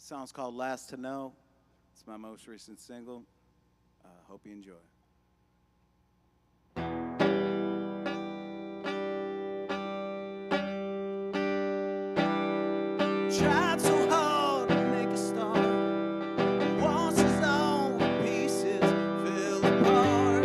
song's called Last to Know. It's my most recent single. Hope you enjoy. Tried so hard to make a start. Once his own pieces fell apart.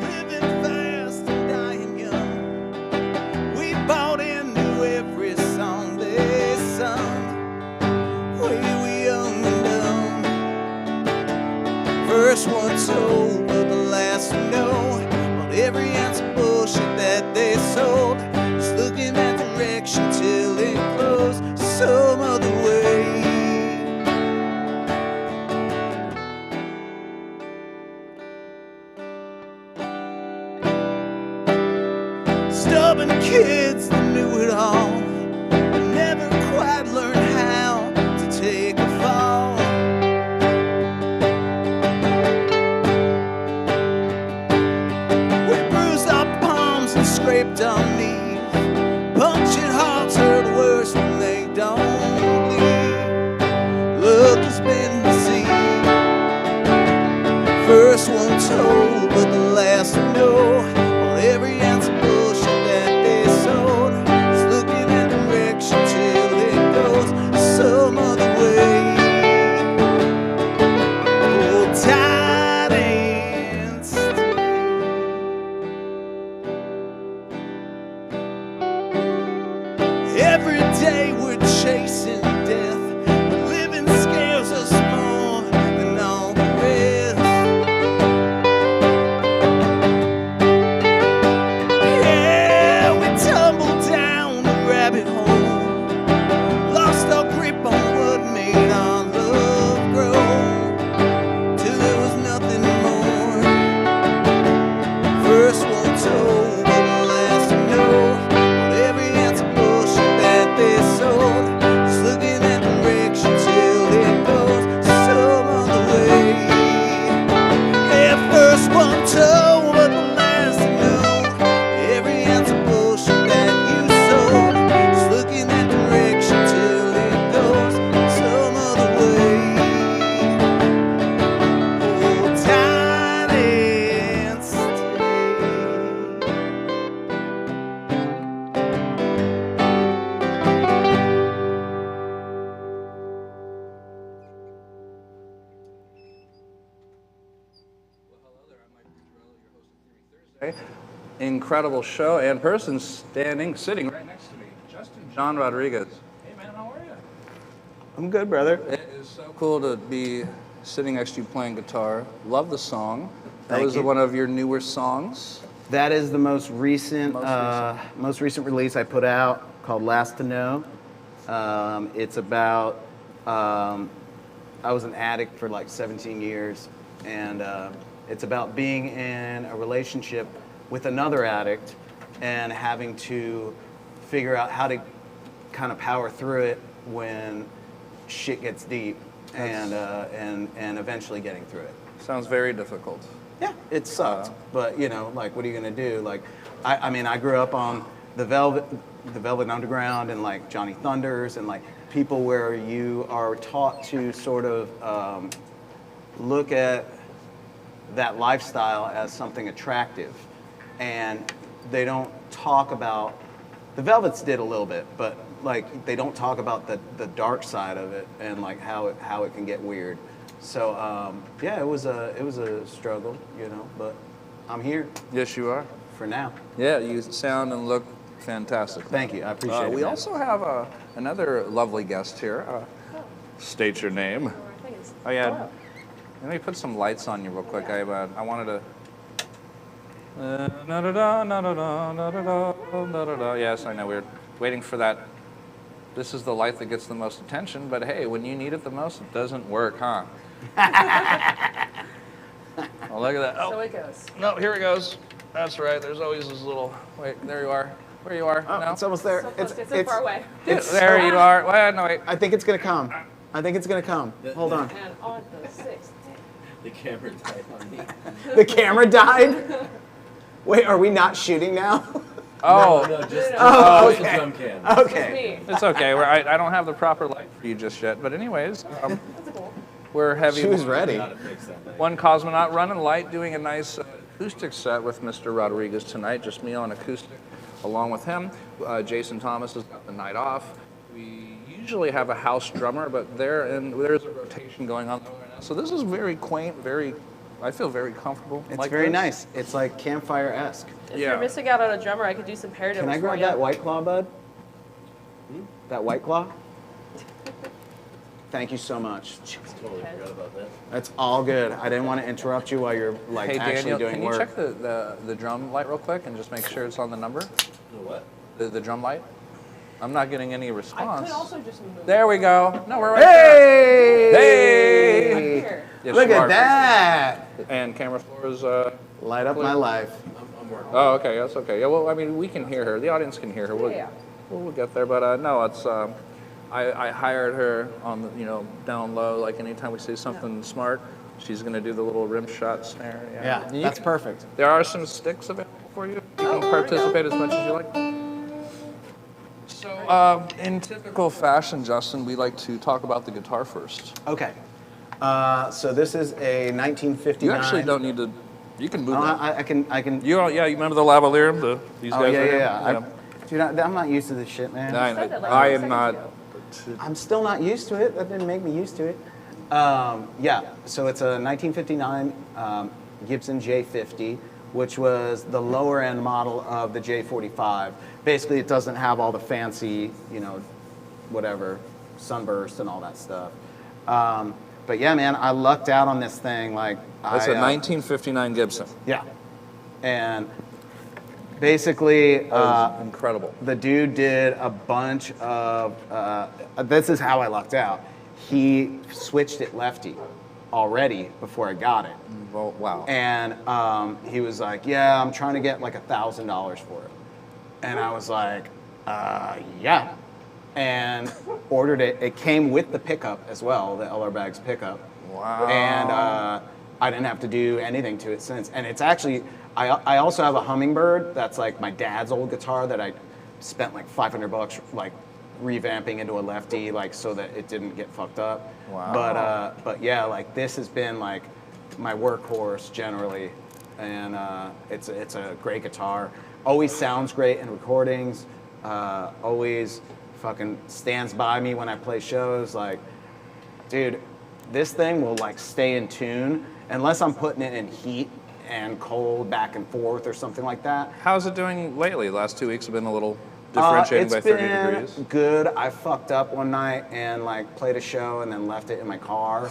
Living fast and dying young. We bought into every song they sung. We were young and dumb. First one told, but the last to know. Every ounce of bullshit that they sold, just looking at direction till it closed some other way. Stubborn kids that knew it all, but never quite learned how to take a fall. Scraped on knees, punctured hearts hurt worse when they don't bleed. Look has been deceived. First one told, but the last to know. On every ounce of bullshit that they sold, just looking at direction till it goes some other way. Hold tight and stay. Every day we're chasing death, but living scares us more than all the rest. Yeah, we tumbled down the rabbit hole, lost our grip on what made our love grow, till there was nothing more. First one told, but the last to know. They sold, just looking at direction till it goes some other way. Yeah, first one told, but the last to know. Every ounce of bullshit that you sold, just looking at direction till it goes some other way. Hold tight and stay. Incredible show and person sitting right next to me, Justin John Rodriguez. Hey man, how are you? I'm good, brother. It is so cool to be sitting next to you playing guitar. Love the song. That was one of your newer songs. That is the most recent release I put out, called Last to Know. It's about I was an addict for like 17 years, and it's about being in a relationship with another addict and having to figure out how to kind of power through it when shit gets deep, and eventually getting through it. Sounds very difficult. Yeah, it sucked, but you know, like, what are you gonna do? Like, I mean, I grew up on the Velvet Underground and like Johnny Thunders and like people where you are taught to sort of look at that lifestyle as something attractive, and they don't talk about, the Velvets did a little bit, but like they don't talk about the dark side of it and like how it can get weird. So yeah, it was a struggle, you know, but I'm here. Yes, you are. For now. Yeah, you sound and look fantastic. Thank you, I appreciate it. We also have another lovely guest here. State your name. Oh yeah. Let me put some lights on you real quick. I wanted to. Yes, I know we're waiting for that. This is the light that gets the most attention, but hey, when you need it the most, it doesn't work, huh? Oh, look at that. Oh. So it goes. No, here it goes. That's right. There's always this little. Wait, there you are. Where you are? Oh, no? It's almost there. So it's so far away. There you are. Well, no, wait. I think it's gonna come. Hold on. And on the 6th. The camera died on me. The camera died? Wait, are we not shooting now? Oh, No, just okay. the drum can. Okay. Me. it's okay. I don't have the proper light for you just yet. But anyways, That's cool. we're heavy. She was ready. Gotta fix that thing. One cosmonaut running light, doing a nice acoustic set with Mr. Rodriguez tonight. Just me on acoustic, along with him. Jason Thomas has got the night off. We usually have a house drummer, but there's a rotation going on right now. So this is very quaint, I feel very comfortable. It's like very this. nice. It's like campfire-esque. If Yeah. you're missing out on a drummer, I could do some parodies Can I for grab you. that White Claw, bud? That White Claw? Thank you so much. Totally forgot about that. That's all good. I didn't want to interrupt you while you're like Hey actually Daniel, doing can you work. check the drum light real quick and just make sure it's on the number? The what? The drum light? I'm not getting any I response. could also just move. There we go. No, we're right there. Hey! Hey! Here. Yes, Look you at are. that! And camera floor is. Light up my life. I'm working. Oh, okay, that's okay. Yeah, well, I mean, we can hear her. The audience can hear her. Yeah. We'll get there, but no, it's. I hired her on the, down low. Like anytime we see something smart, she's gonna do the little rim shot snare. Yeah, You that's can- perfect. There are some sticks available for you. You can participate as much as you like. So, in typical fashion, Justin, we like to talk about the guitar first. Okay. So this is a 1959. You actually don't need to. You can move that. I can. You remember the lavalier? These Oh guys yeah, right here? yeah. Dude, I'm not used to this shit, man. said that like I 10 am seconds not. ago. I'm still not used to it. That didn't make me used to it. Yeah, so it's a 1959 Gibson J50, which was the lower end model of the J45. Basically, it doesn't have all the fancy, whatever, sunburst and all that stuff. But yeah, man, I lucked out on this thing. Like, That's a 1959 Gibson. Yeah, and basically, That was incredible. the dude did a bunch of, this is how I lucked out. He switched it lefty already before I got it. Well, wow. And he was like, yeah, I'm trying to get like $1,000 for it. And I was like, yeah. And ordered it. It came with the pickup as well, the LR Bags pickup. Wow. And I didn't have to do anything to it since. And it's actually, I also have a Hummingbird that's like my dad's old guitar that I spent like $500 like revamping into a lefty, like so that it didn't get fucked up. Wow. But yeah, like this has been like my workhorse generally, and it's a great guitar. Always sounds great in recordings. Always fucking stands by me when I play shows. Like, dude, this thing will like stay in tune unless I'm putting it in heat and cold back and forth or something like that. How's it doing lately? The last 2 weeks have been a little differentiating by 30 It's degrees. been good. I fucked up one night and like played a show and then left it in my car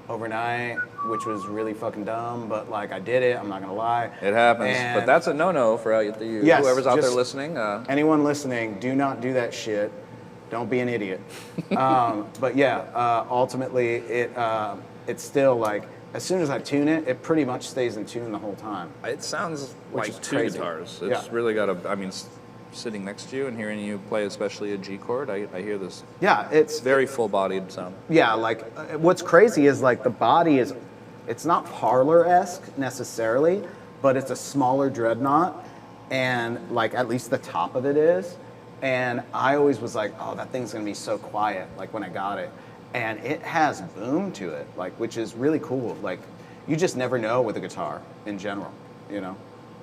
overnight, which was really fucking dumb, but like I did it, I'm not gonna lie. It happens, but And that's a no-no for Yes, whoever's out there just- listening. anyone listening, do not do that shit. Don't be an idiot. But yeah, ultimately it's still like, as soon as I tune it, it pretty much stays in tune the whole time. It sounds Which like is two crazy. guitars. Yeah. It's really got sitting next to you and hearing you play especially a G chord, I hear this Yeah, it's very full-bodied sound. Yeah, like what's crazy is like the body is, it's not parlor-esque necessarily, but it's a smaller dreadnought, and like at least the top of it is. And I always was like, oh, that thing's gonna be so quiet, like when I got it. And it has boom to it, like, which is really cool. Like, you just never know with a guitar in general,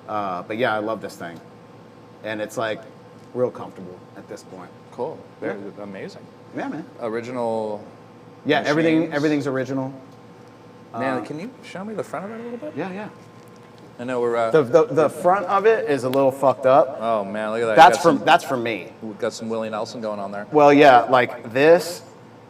But yeah, I love this thing. And it's like real comfortable at this point. Cool. Very amazing. Yeah, man. Original. Yeah, machines. everything's original. Man, can you show me the front of it a little bit? Yeah, yeah. I know we're. The front of it is a little fucked up. Oh man, look at that. That's from me. We've got some Willie Nelson going on there. Well, yeah, like this,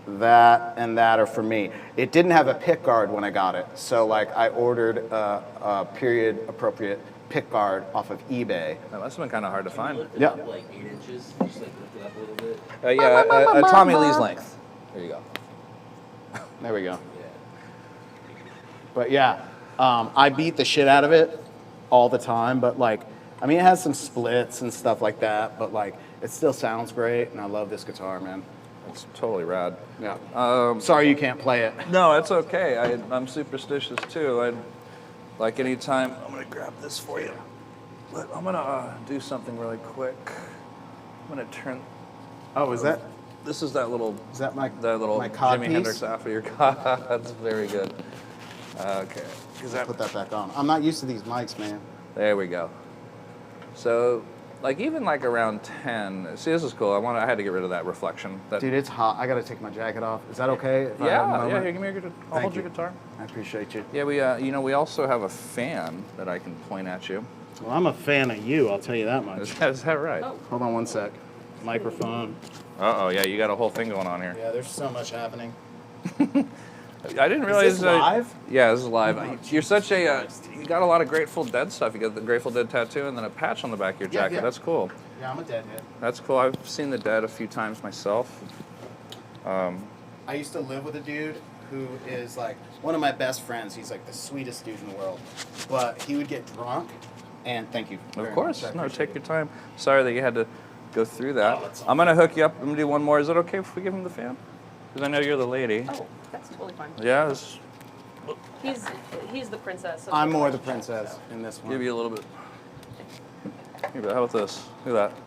that, and that are for me. It didn't have a pick guard when I got it, so like I ordered a period appropriate pick guard off of eBay. That must have been kind of hard to find. Yeah. Like 8 inches, just like lift it up a little bit. Yeah, Tommy Lee's length. There you go. There we go. Yeah. But yeah, I beat the shit out of it all the time. But like, I mean, it has some splits and stuff like that. But like, it still sounds great, and I love this guitar, man. It's totally rad. Yeah. Sorry you can't play it. No, it's okay. I'm superstitious too. Like anytime, I'm gonna grab this for you. But I'm gonna do something really quick. I'm gonna turn. Oh, is that This is that little my cod Jimi piece? Hendrix after your cod. That's very good. Okay. Put that back on. I'm not used to these mics, man. There we go. So, like even like around 10. See, this is cool. I had to get rid of that reflection. Dude, it's hot. I gotta take my jacket off. Is that okay? If I have a Yeah. moment? Here, give me your guitar. I'll hold your guitar. I appreciate you. Yeah, we also have a fan that I can point at you. Well, I'm a fan of you. I'll tell you that much. Is that right? Oh. Hold on one sec. Microphone. Uh-oh, yeah, you got a whole thing going on here. Yeah, there's so much happening. I didn't realize this live? Yeah, this is live. Oh, You're such a Jesus Christ. you got a lot of Grateful Dead stuff. You got the Grateful Dead tattoo and then a patch on the back of your Yeah, jacket. yeah. That's cool. Yeah, I'm a deadhead. That's cool. I've seen the Dead a few times myself. I used to live with a dude who is like one of my best friends. He's like the sweetest dude in the world. But he would get drunk, and thank you. Of course. No, take your time. Sorry that you had to go through Oh, that. that's I'm gonna hook you up. I'm gonna do one more. Is it okay if we give him the fan? Because I know you're the lady. Oh, that's totally fine. Yeah. He's the princess. of I'm the more the relationship, princess so. in this one. Give you a little bit. Here, how about this? Look at that.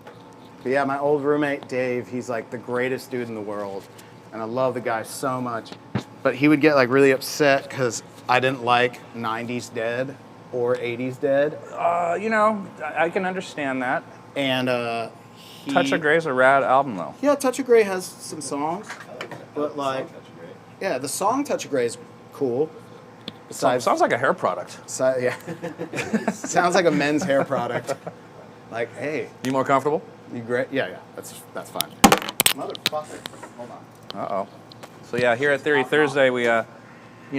But yeah, my old roommate Dave, he's like the greatest dude in the world, and I love the guy so much. But he would get like really upset because I didn't like '90s Dead or '80s Dead, I can understand that. and Touch of Grey's a rad album, though. Yeah, Touch of Grey has some songs, but like, yeah, the song Touch of Grey is cool. Besides, Sounds like a hair product. yeah, sounds like a men's hair product. Like, hey, You more comfortable? you great? Yeah, that's fine. Motherfucker, hold on. Uh-oh. So yeah, here at Theory Thursday, we,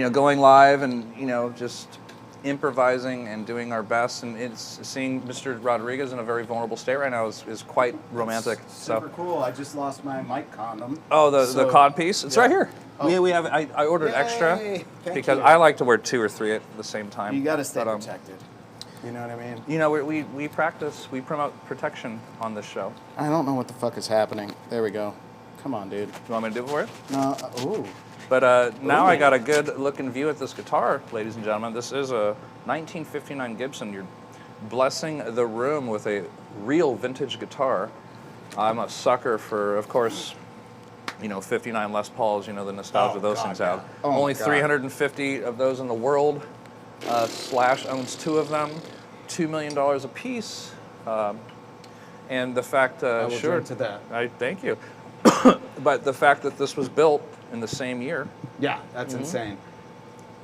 going live and, just improvising and doing our best. And it's seeing Mr. Rodriguez in a very vulnerable state right now is quite romantic. Super cool. I just lost my mic condom. Oh, the So- cod piece? It's yeah. right here. Oh. We have. I ordered extra Yay. Thank because you. I like to wear 2 or 3 at the same time. You got to stay But, protected. You know what I mean? We practice, we promote protection on this show. I don't know what the fuck is happening. There we go. Come on, dude. You want me to do it for you? No. Ooh. But now Ooh. I got a good looking view at this guitar, ladies and gentlemen. This is a 1959 Gibson. You're blessing the room with a real vintage guitar. I'm a sucker for, of course, 59 Les Pauls, the nostalgia Oh, those God, things yeah. have. Oh, my Only God. 350 of those in the world. Slash owns 2 of them, $2 million a piece. And the fact, I will sure, drink to that. I thank you. But the fact that this was built in the same year. Yeah, that's insane.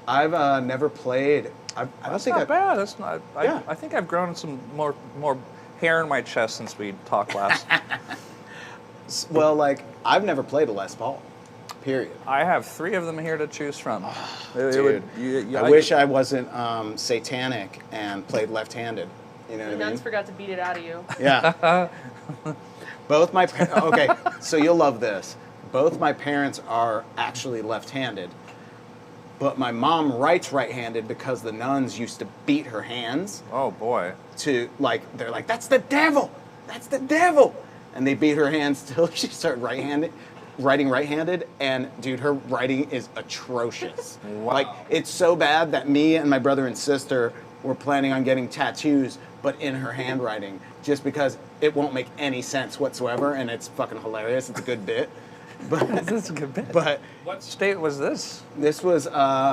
I've never played. I don't That's think not bad. That's not. Yeah. I think I've grown some more hair in my chest since we talked last. Well, like I've never played a Les Paul. Period. I have 3 of them here to choose from. Dude, I wish I wasn't satanic and played left-handed. You know The what I nuns mean? forgot to beat it out of you. Yeah. Both my okay, so you'll love this. Both my parents are actually left-handed, but my mom writes right-handed because the nuns used to beat her hands Oh boy. to they're like that's the devil, and they beat her hands till she started writing right-handed, and dude, her writing is atrocious. Wow. Like it's so bad that me and my brother and sister were planning on getting tattoos, but in her handwriting, just because it won't make any sense whatsoever, and it's fucking hilarious. It's a good bit. But This is a good bit. but What state was this? this was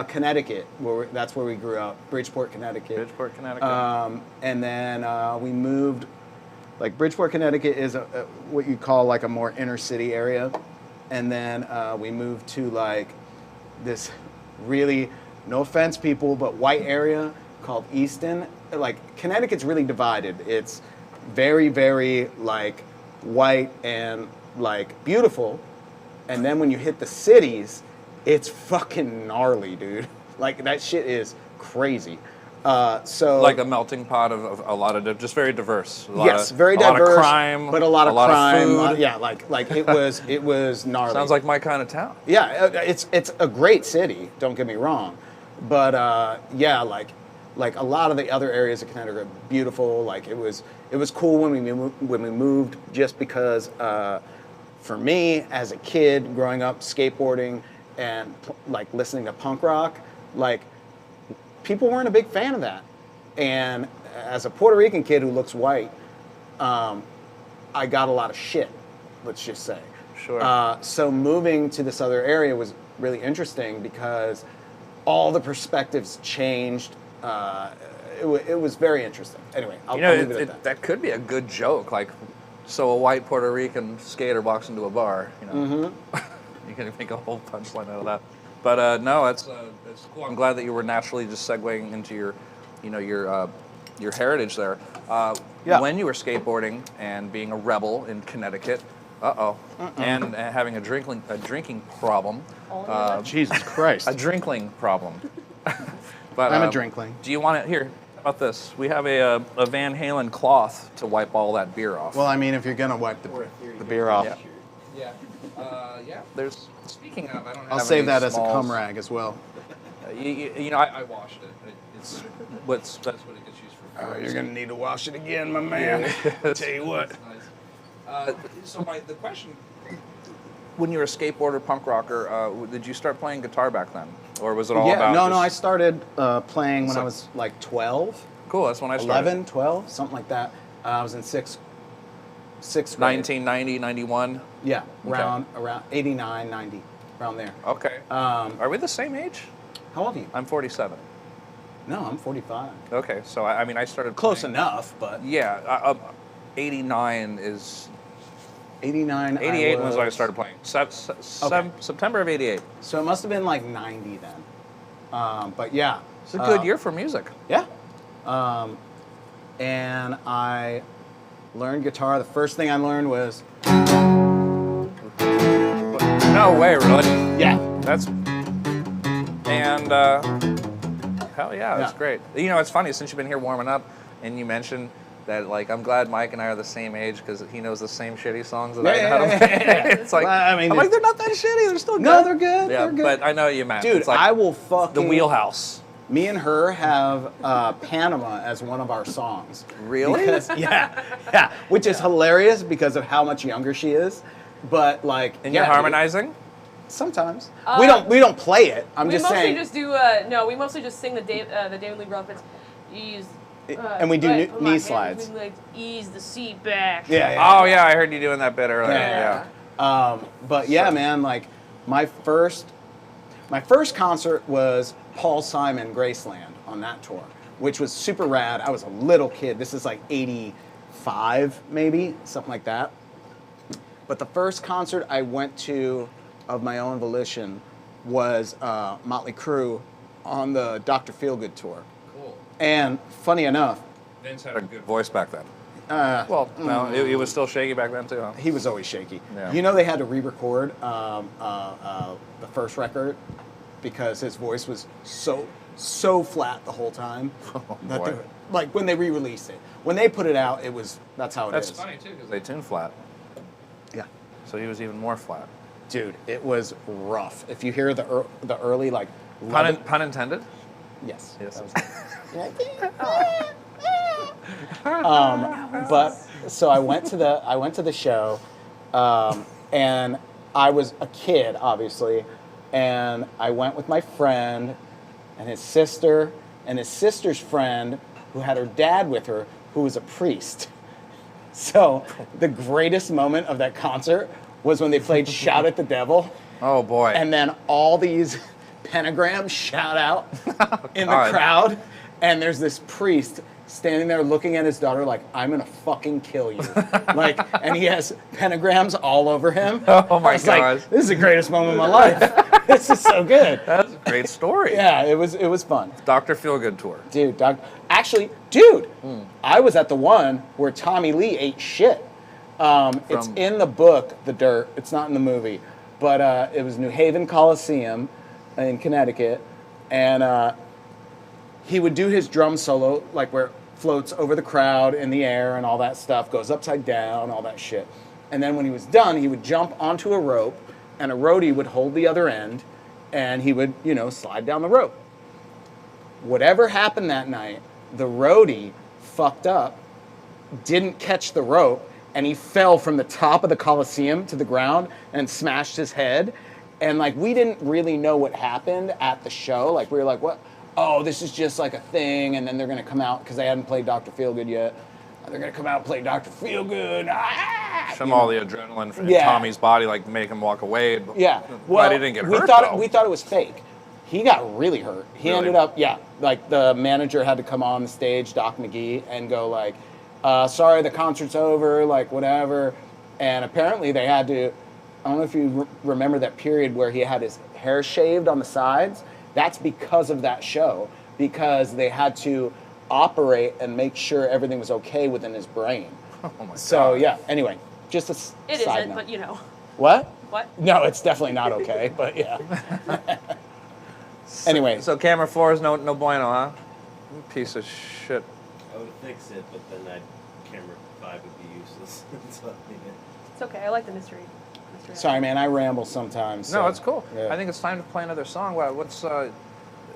Connecticut. That's where we grew up, Bridgeport, Connecticut. Bridgeport, Connecticut. And then we moved. Like Bridgeport, Connecticut is what you call like a more inner city area, and then we moved to like this really, no offense, people, but white area called Easton. Like Connecticut's really divided. It's very, very like white and like beautiful. And then when you hit the cities, it's fucking gnarly, dude. Like that shit is crazy. So like a melting pot of a lot of just very diverse. Yes, very diverse. A lot of crime, but a lot of crime. Of food. Yeah, like it was gnarly. Sounds like my kind of town. Yeah, it's a great city. Don't get me wrong, but yeah, like a lot of the other areas of Connecticut are beautiful. Like it was cool when we moved, just because for me as a kid growing up skateboarding and like listening to punk rock, like people weren't a big fan of that, and as a Puerto Rican kid who looks white, I got a lot of shit, let's just say. Sure. So moving to this other area was really interesting because all the perspectives changed. It was very interesting. Anyway, I'll leave it at that. That could be a good joke. Like, so a white Puerto Rican skater walks into a bar. You know, you can make a whole punchline out of that. But no, it's cool. I'm glad that you were naturally just segueing into your heritage there. Yeah. When you were skateboarding and being a rebel in Connecticut, and having a drinking problem. Jesus Christ. A drinkling problem. But I'm a drinkling. Do you want to here? How about this? We have a Van Halen cloth to wipe all that beer off. Well, I mean, if you're gonna wipe the beer off, Yeah. Yeah. There's. Speaking of, I don't have. I'll save any that as a smalls. cum rag as well. You know, I washed it. That's what it gets used for. Oh, you're gonna need to wash it again, my man. Tell you what. Nice. So the question: when you were a skateboarder, punk rocker, did you start playing guitar back then, or was it all about? No. I started playing when I was like 12. Cool. That's when I started. 11, 12, something like that. I was in sixth grade. 1990, 91. Yeah, Okay. around 89, 90, around there. Okay. Are we the same age? How old are you? I'm 47. No, I'm 45. Okay, so I mean, I started Close playing- enough, but Yeah, 89 is 89. 88 was when I started playing. September of 88. So it must have been like 90 then. But yeah, It's a good year for music. yeah. And I learned guitar. The first thing I learned was No way, really. yeah. That's and hell yeah, that's Yeah. great. You know, it's funny since you've been here warming up, and you mentioned that like I'm glad Mike and I are the same age because he knows the same shitty songs that I know how to play. It's like Well, I mean, I'm like they're not that shitty. They're still good. No, they're good. Yeah, They're good. but I know what you meant. Dude, it's like I will fucking the wheelhouse. Me and her have Panama as one of our songs. Really? Because, yeah, which is hilarious because of how much younger she is. But like, And yeah, you're harmonizing? Sometimes we don't play it. I'm we just mostly saying. just do we mostly just sing the David Lee Roth. Ease. And we do right, knee slides. We like ease the seat back. Yeah, yeah. Oh yeah, I heard you doing that bit earlier. Yeah. Yeah. But yeah, man, like my first concert was Paul Simon Graceland on that tour, which was super rad. I was a little kid. This is like 85 maybe, something like that. But the first concert I went to of my own volition was Motley Crue on the Dr. Feelgood tour. Cool. And funny enough, Vince had a good voice back then. Well, no, it was still shaky back then too, huh? he was always shaky. Yeah. You know they had to re-record the first record because his voice was so flat the whole time. That boy. like when they re-released it. When they put it out, that's how it is. That's funny too, because they tune flat. Yeah. So he was even more flat. Dude, it was rough. If you hear the early like Pun intended? yes. Yes. That was- but so I went to the show, and I was a kid, obviously, and I went with my friend and his sister and his sister's friend who had her dad with her who was a priest. So the greatest moment of that concert was when they played Shout at the Devil, Oh boy. and then all these pentagrams shout out in the God. crowd, and there's this priest standing there looking at his daughter like, I'm gonna fucking kill you. Like, and he has pentagrams all over him. Oh my I was like, gosh. this is the greatest moment of my life. This is so good. That's a great story. Yeah, it was fun. Dr. Feelgood tour. Dude, dude, I was at the one where Tommy Lee ate shit. It's From- in the book, The Dirt. It's not in the movie. But it was New Haven Coliseum in Connecticut. And he would do his drum solo, like where it floats over the crowd in the air and all that stuff, goes upside down, all that shit. And then when he was done, he would jump onto a rope, and a roadie would hold the other end, and he would, slide down the rope. Whatever happened that night, the roadie fucked up, didn't catch the rope, and he fell from the top of the Coliseum to the ground and smashed his head. And like, we didn't really know what happened at the show. Like, we were like, what? oh, this is just like a thing, and then they're gonna come out because they hadn't played Dr. Feelgood yet. They're gonna come out and play Dr. Feelgood. Show him all the adrenaline in Tommy's body, like make him walk away. Yeah. Well, he didn't get hurt. We thought it was fake. He got really hurt. He ended up, like the manager had to come on the stage, Doc McGee, and go like, sorry, the concert's over, like whatever. And apparently they had to, I don't know if you remember that period where he had his hair shaved on the sides. That's because of that show, because they had to operate and make sure everything was okay within his brain. Oh my God. So yeah, anyway, just a It side isn't, note. but you know. What? What? No, it's definitely not okay, but yeah. Anyway. So camera 4 is no bueno, huh? Piece of shit. I would fix it, but then camera 5 would be useless. So, It's okay. I like the mystery. Sorry, man, I ramble sometimes. No, so, it's cool. yeah. I think it's time to play another song. What's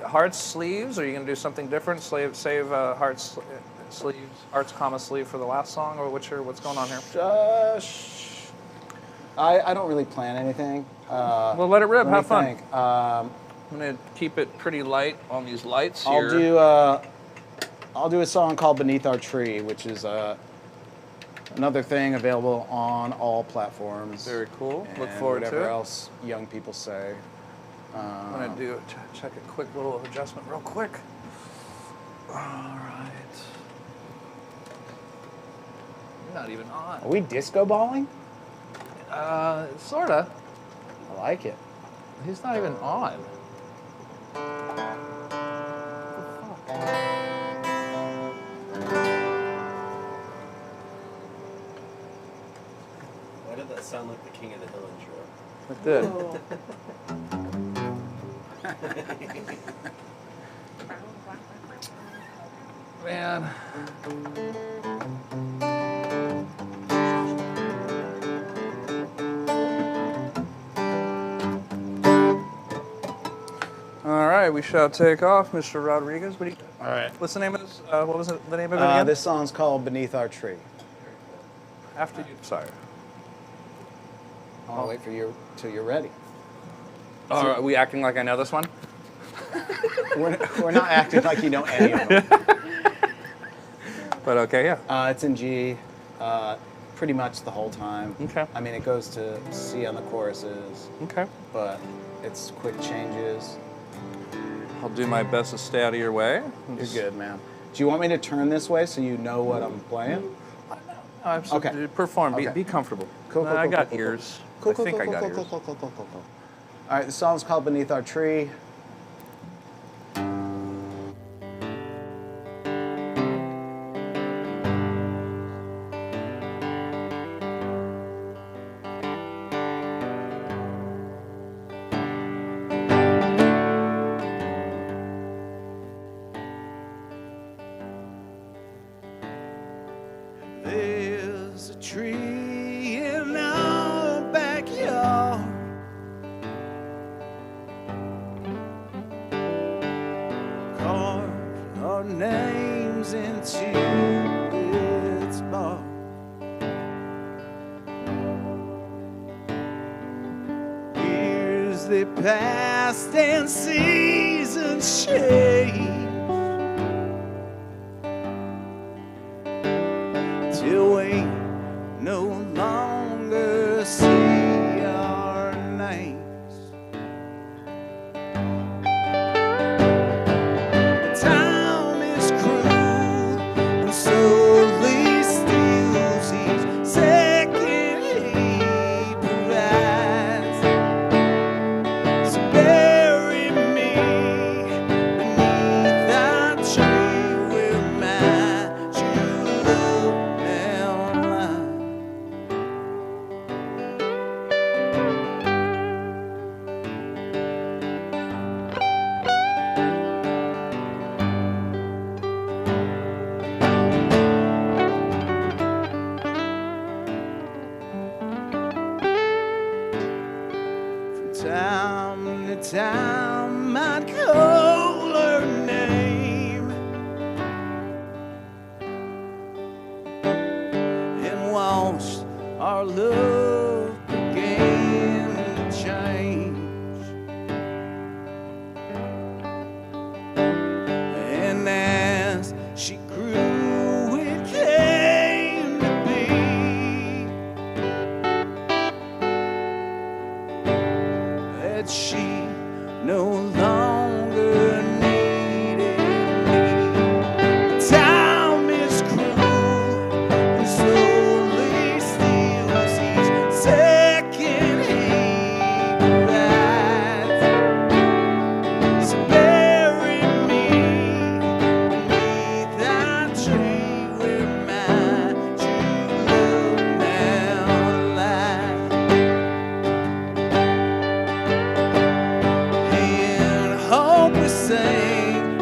Hearts Sleeves? Are you gonna do something different? Save Hearts Sleeves, Hearts comma sleeve for the last song, or what's going on here? I don't really plan anything. Well, let it rip. Have fun. Think. I'm gonna keep it pretty light on these lights here. I'll do a song called "Beneath Our Tree," which is another thing available on all platforms. Very cool. Look and forward to whatever it. else young people say. I'm gonna do check a quick little adjustment real quick. All right. You're not even on. Are we disco balling? Sorta. I like it. He's not even on. why did that sound like the King of the Hill intro? It did. Man. All right, we shall take off, Mr. Rodriguez. All right. What's the name of this? What was the name of it again? This song's called "Beneath Our Tree." After you. Sorry. I'll wait for you till you're ready. Oh, are we acting like I know this one? We're not acting like you know any of them. But okay, yeah. It's in G, pretty much the whole time. Okay. I mean, it goes to C on the choruses, Okay. but it's quick changes. I'll do my best to stay out of your way. You're good, man. Do you want me to turn this way so you know what I'm playing? Okay. Perform. Okay. Be comfortable. Cool, cool, I cool, got cool, cool, ears. Cool, I cool, think cool, I got cool, ears. cool, cool, cool, cool, cool, cool. All right, the song's called "Beneath Our Tree." There's a tree in our backyard, carved our names into its bark. Years they passed and seasons changed, till we no longer see our names. Time is cruel and slowly steals each second he provides. So bury me beneath that tree where my true love now lies. From time to time I'd call her name and watched our love begin to change. that she no longer needed me. Time is cruel and slowly steals each second he rides. So bury me beneath that tree where my true love now lies. And hope is saying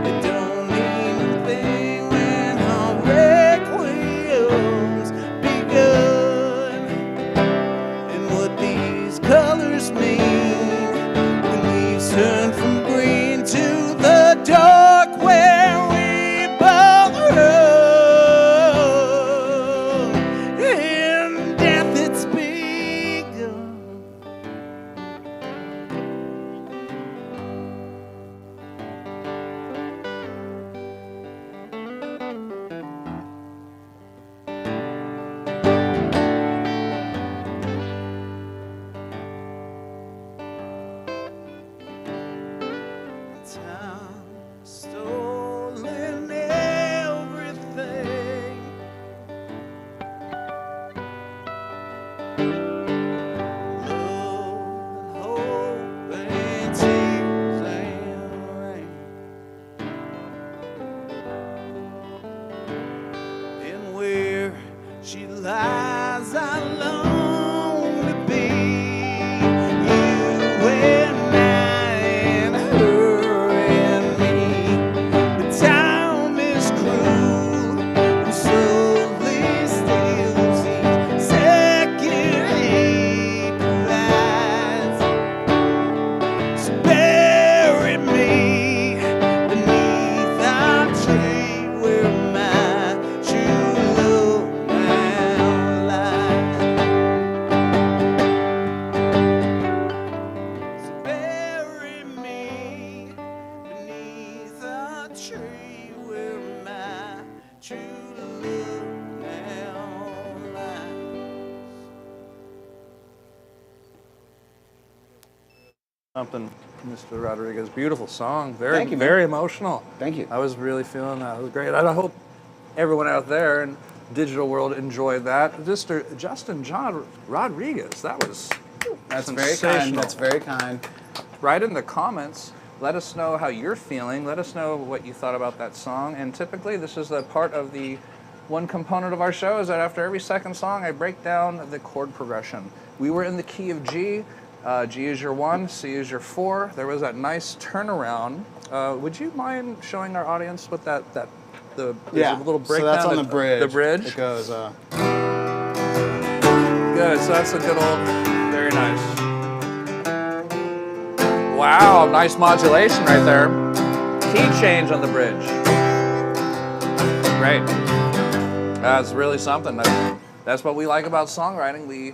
it don't mean a thing when our requiem's begun. And what these colors mean when leaves turn from green to the dark where we both run. In death it's begun. Time stolen everything. Love and hope and tears and rain. And where she lies, I long to be. You and I and her and me. But time is cruel and slowly steals each second he provides. So bury me beneath that tree where my true love now lies. So bury me beneath a tree where my true love now lies. Something, Mr. Rodriguez. Beautiful song. Very, Thank you, man. very emotional. Thank you. I was really feeling that. It was great. I hope everyone out there in digital world enjoyed that. Mr. Justin John Rodriguez. That was That's very kind. sensational. That's very kind. Write in the comments. Let us know how you're feeling. Let us know what you thought about that song. And typically, this is the part of the one component of our show is that after every second song, I break down the chord progression. We were in the key of G. G is your 1, C is your 4. There was that nice turnaround. Would you mind showing our audience what there's a little breakdown. So that's on the bridge. The bridge. It goes. Good. So that's a good old. Very nice. Wow, nice modulation right there. Key change on the bridge. Great. That's really something. That's what we like about songwriting. We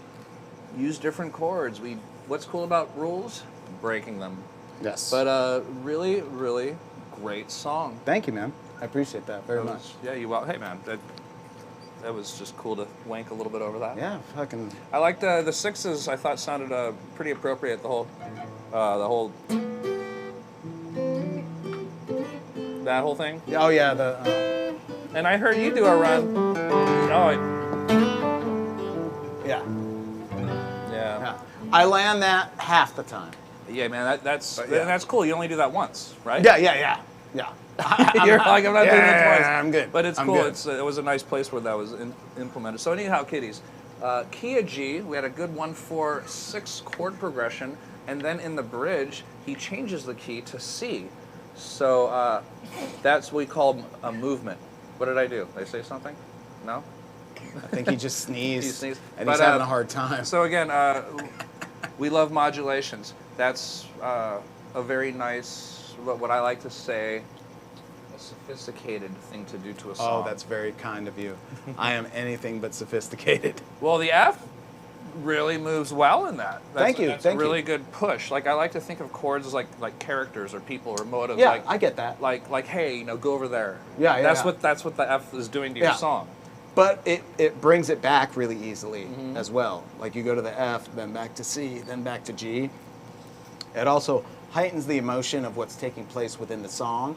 use different chords. What's cool about rules? Breaking them. Yes. But really, really great song. Thank you, man. I appreciate that very much. Yeah, hey man, that was just cool to wank a little bit over that. Yeah, fucking. I liked the sixes. I thought sounded pretty appropriate. The whole that whole thing. Oh yeah, And I heard you do a run. Oh, yeah. yeah. I land that half the time. Yeah, man. That's yeah. that's cool. You only do that once, right? Yeah. You're like, I'm not doing that twice. I'm good. But it's I'm cool. good. It was a nice place where that was implemented. So anyhow, kiddies, key of G, we had a good 1-4-6 chord progression, and then in the bridge, he changes the key to C. So that's what we call a movement. What did I do? Did I say something? No? I think he just sneezed. He sneezed. And But, he's having a hard time. So again, we love modulations. That's a very nice, what I like to say, a sophisticated thing to do to a song. Oh, that's very kind of you. I am anything but sophisticated. Well, the F really moves well in that. Thank you. That's a really good push. Like I like to think of chords as like characters or people or motives. Yeah, like, I get that. Like hey, go over there. Yeah, That's what the F is doing to your song. But it brings it back really easily as well. Like you go to the F, then back to C, then back to G. It also heightens the emotion of what's taking place within the song.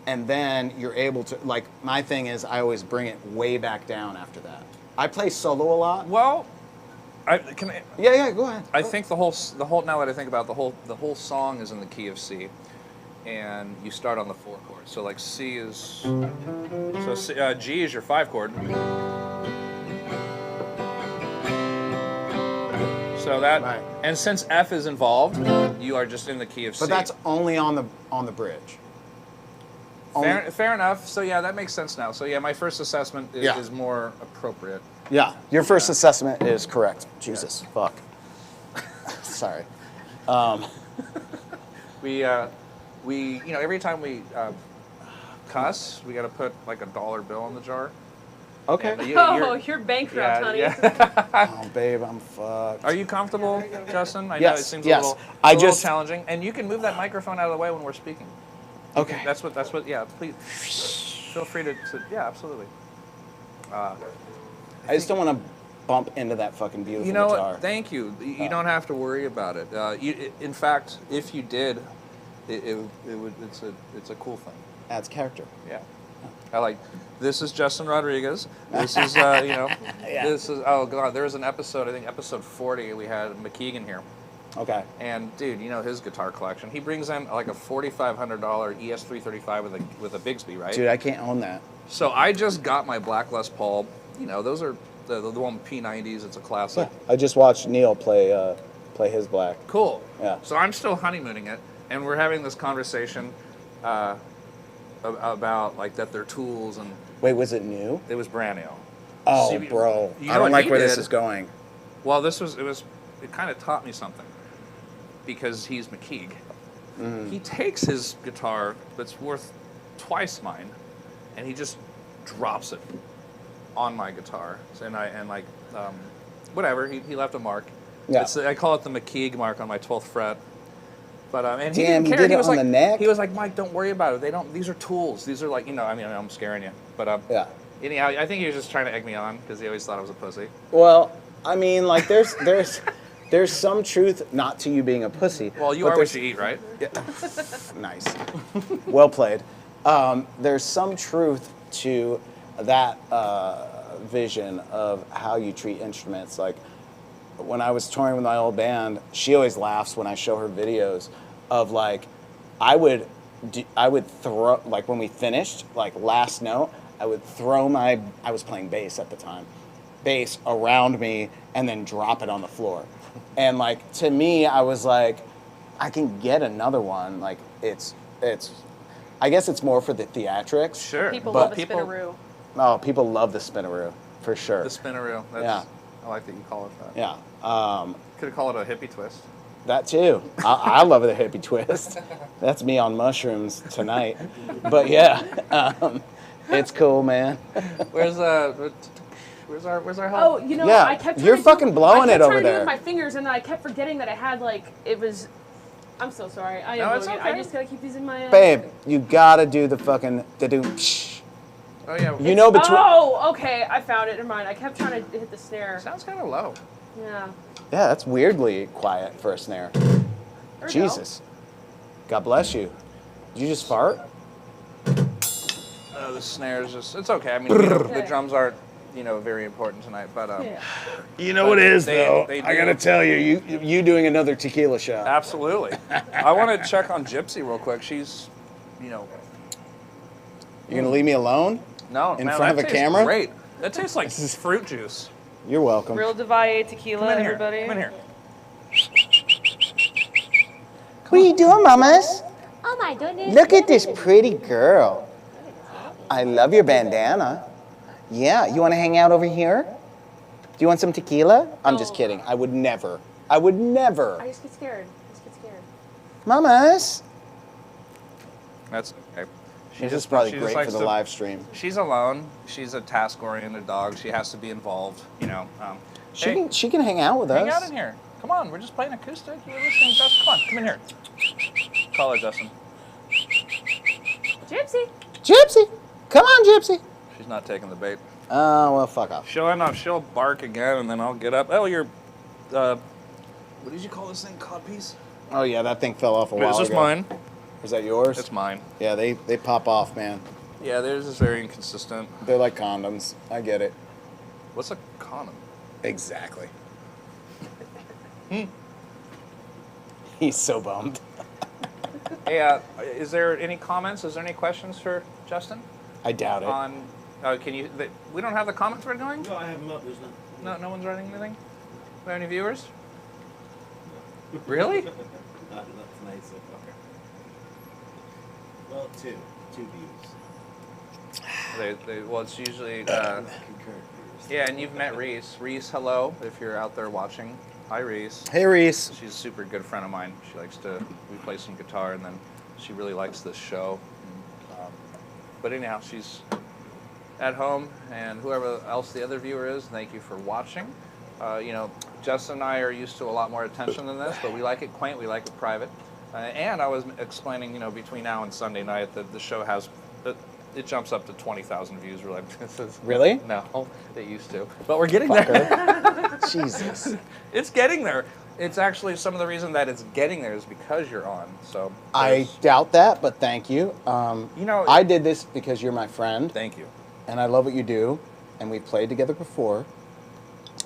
And then you're able to, like, my thing is I always bring it way back down after that. I play solo a lot. Well, Yeah, go ahead. I think the whole now that I think about it, the whole song is in the key of C, and you start on the 4 chord. So like C is, so C, G is your 5 chord. So that, Right. and since F is involved, you are just in the key of C. But that's only on the bridge. Fair enough. So yeah, that makes sense now. So yeah, my first assessment is more appropriate. Yeah, your first assessment is correct. Jesus, fuck. Sorry. We every time we cuss, we got to put like a $1 bill in the jar. Okay. And You're bankrupt, honey. Oh, babe, I'm fucked. Are you comfortable, Justin? I know Yes, it seems yes. a little challenging. And you can move that microphone out of the way when we're speaking. Okay. That's what, yeah, please. Feel free to yeah, absolutely. I just don't want to bump into that fucking beautiful You know guitar. what? Thank you. You don't have to worry about it. In fact, if you did, it's a cool thing. Adds character. Yeah. I like, this is Justin Rodriguez. This is, this is, oh God, there was an episode, I think episode 40, we had McKeegan here. Okay. And dude, you know his guitar collection. He brings in like a $4,500 ES335 with a Bigsby, right? Dude, I can't own that. So I just got my Black Les Paul. You know, those are the one with P90s. It's a classic. Yeah. I just watched Neil play his black. Cool. Yeah. So I'm still honeymooning it, and we're having this conversation about like that they're tools, and Wait, was it new? it was brand new. Oh, See, bro. you I know don't what like he where this did? is going. Well, it kind of taught me something because he's McKeeg. He takes his guitar that's worth twice mine, and he just drops it on my guitar. Whatever. He left a mark. Yeah. I call it the McKeeg mark on my 12th fret. But and he Damn, didn't he care. did He it was on like, the neck? he was like, Mike, don't worry about it. They don't. These are tools. These are like, I mean, I'm scaring you. But Yeah. anyhow, I think he was just trying to egg me on because he always thought I was a pussy. Well, I mean, like, there's some truth not to you being a pussy. Well, you but are there's- what you eat, right? Nice. Well played. There's some truth to that vision of how you treat instruments. Like, when I was touring with my old band, she always laughs when I show her videos of, like, I would throw, like, when we finished, like, last note, I would throw I was playing bass at the time, bass around me and then drop it on the floor. And, like, to me, I was like, I can get another one. Like, I guess it's more for the theatrics. Sure. People But love a spinaroo. Oh, people love the spinaroo, for sure. The spinaroo. Yeah. I like that you call it that. Yeah. Could have called it a hippie twist. That too. I love the hippie twist. That's me on mushrooms tonight. But yeah, it's cool, man. Where's our help? Oh, Yeah, I kept you're trying to fucking blowing it over I kept trying to do it there. with my fingers, and then I kept forgetting that I had, like, it was... I'm so sorry. I am No, it's doing it. okay. I just gotta keep these in my... Babe, you gotta do the fucking psh. Oh yeah. You know between. Oh, okay. I found it. Never mind. I kept trying to hit the snare. Sounds kind of low. Yeah. Yeah, that's weirdly quiet for a snare. There we go. Jesus. God bless you. Did you just fart? The snares it's okay. I mean, the drums aren't, very important tonight, but Yeah. You know what it is, they- though. they I do. gotta tell you, you doing another tequila shot. absolutely. I want to check on Gypsy real quick. She's, You gonna leave me alone? no, In man, front of that a tastes camera? Great. That tastes like fruit juice. You're welcome. Real Divaye tequila, Come in here. everybody. Come in here. What are you doing, mamas? Oh my goodness. Look at this pretty girl. I love your bandana. Yeah, you want to hang out over here? Do you want some tequila? I'm just No. kidding. I would never. I would never. I just get scared. I just get scared. Mamas. That's okay. This is probably she great likes for the live stream. She's alone. She's a task-oriented dog. She has to be involved. She can hang out with hang us. out in here. Come on, we're just playing acoustic. You're listening, Justin. Come on, come in here. Call her, Justin. Gypsy. Gypsy. Come on, Gypsy. She's not taking the bait. Oh, well, fuck off. She'll bark again, and then I'll get up. Oh, you're, what did you call this thing? Codpiece? Oh yeah, that thing fell off a Wait, while is this ago. mine? Is that yours? It's mine. Yeah, they pop off, man. Yeah, theirs is very inconsistent. They're like condoms. I get it. What's a condom? Exactly. He's so bummed. Hey, is there any comments? Is there any questions for Justin? I doubt it. On, we don't have the comment thread going? No, I have them up. There's no. No one's writing anything? Do we have any viewers? Really? That's nice so far. Well, two views. Well, it's usually, Concurrent viewers. yeah, and you've met Reese. Reese, hello, if you're out there watching. Hi, Reese. Hey, Reese. She's a super good friend of mine. She likes to, we play some guitar, and then she really likes this show. But anyhow, she's at home, and whoever else the other viewer is, thank you for watching. You know, Justin and I are used to a lot more attention than this, but we like it quaint, we like it private. And I was explaining, you know, between now and Sunday night that the show has, it jumps up to 20,000 views. We're like, this is... Really? No, it used to. But we're getting there. Jesus. It's getting there. It's actually some of the reason that it's getting there is because you're on. So I doubt that, but thank you. you know, I did this because you're my friend, thank you. and I love what you do, and we've played together before,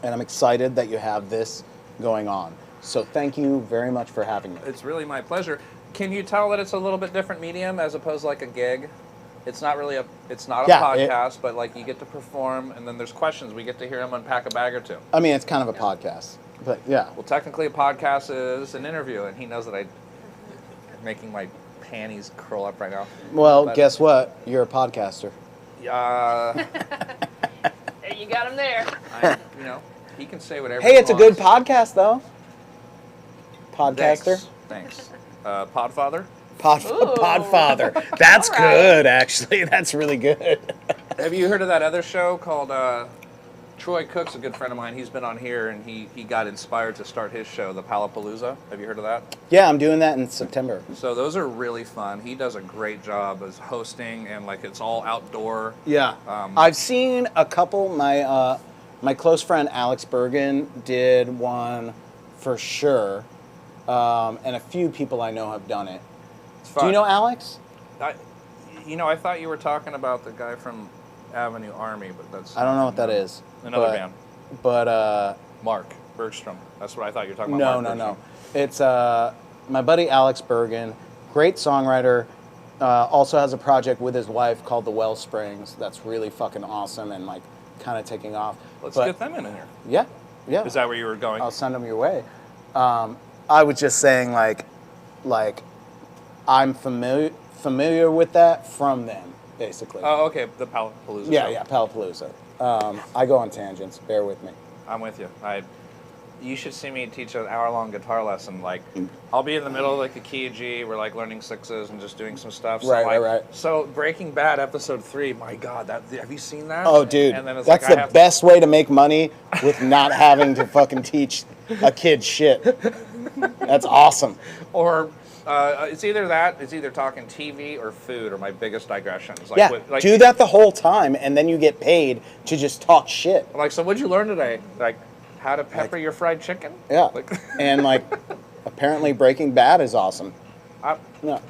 and I'm excited that you have this going on. So thank you very much for having me. It's really my pleasure. Can you tell that it's a little bit different medium as opposed to like a gig? It's not really it's not a podcast, but like you get to perform, and then there's questions. We get to hear him unpack a bag or two. I mean, it's kind of a podcast, but yeah. Well, technically a podcast is an interview, and he knows that I'm making my panties curl up right now. Well, But, guess what? You're a podcaster. There You got him there. you know, he can say whatever Hey, he it's a good wants. podcast, though. Podcaster? Thanks. Podfather? Ooh. Podfather. That's All right. good, actually. That's really good. Have you heard of that other show called Troy Cook's a good friend of mine. He's been on here, and he got inspired to start his show, the Palapalooza. Have you heard of that? Yeah, I'm doing that in September. So those are really fun. He does a great job as hosting, and like it's all outdoor. Yeah. I've seen a couple. My close friend Alex Bergen did one for sure, and a few people I know have done it. It's Do fun. you know Alex? I thought you were talking about the guy from Avenue Army, but that's I don't know what that is. another but, band. But Mark Bergstrom. That's what I thought you were talking about. no. Mark It's my buddy Alex Bergen, great songwriter. Also has a project with his wife called The Wellsprings. That's really fucking awesome and like kind of taking off. Let's But- get them in here. Yeah. Is that where you were going? I'll send them your way. I was just saying like I'm familiar with that from them, basically. Oh, okay. The Palapalooza. show. Yeah, Palapalooza. I go on tangents. Bear with me. I'm with you. You should see me teach an hour-long guitar lesson. Like, I'll be in the middle of like the key of G. We're like learning sixes and just doing some stuff. So, Right. So Breaking Bad episode 3. My God, have you seen that? Oh, dude, And then it's that's like, the best way to make money with not having to fucking teach a kid shit. That's awesome. Or it's either that. It's either talking TV or food. Or my biggest digressions. Like, Yeah, do that the whole time, and then you get paid to just talk shit. Like, so what'd you learn today? Like, how to pepper your fried chicken? Yeah, Like, and like, apparently Breaking Bad is awesome. No.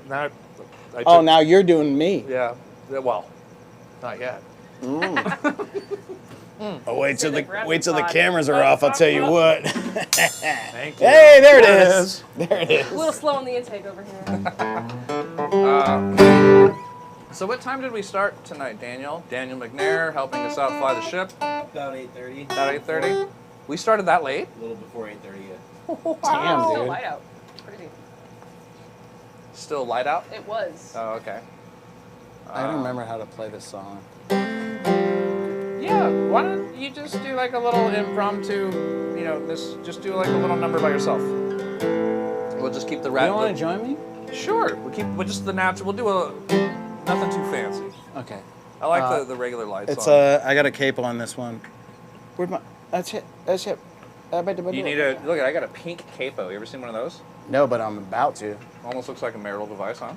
now, Oh, now you're doing me. Yeah. Well, not yet. Oh, wait till Rapid pod. cameras are off. I'll tell you what. Thank you. Hey, there it is. There it is. A little slow on the intake over here. So what time did we start tonight, Daniel? Daniel McNair helping us out fly the ship. About 8:30. About 8:30. We started that late? A little before 8:30. Yeah. Damn, Still dude. light out. Crazy. Still light out? It was. Oh, okay. I don't remember how to play this song. Yeah, why don't you just do like a little impromptu, just do like a little number by yourself. We'll just keep the You rap. don't want to join me? Sure. We'll just the natural. We'll do nothing too fancy. Okay. I like the regular lights It's on. I got a capo on this one. Where'd my? That's it. You need a look. I got a pink capo. You ever seen one of those? No, but I'm about to. Almost looks like a marital device, huh?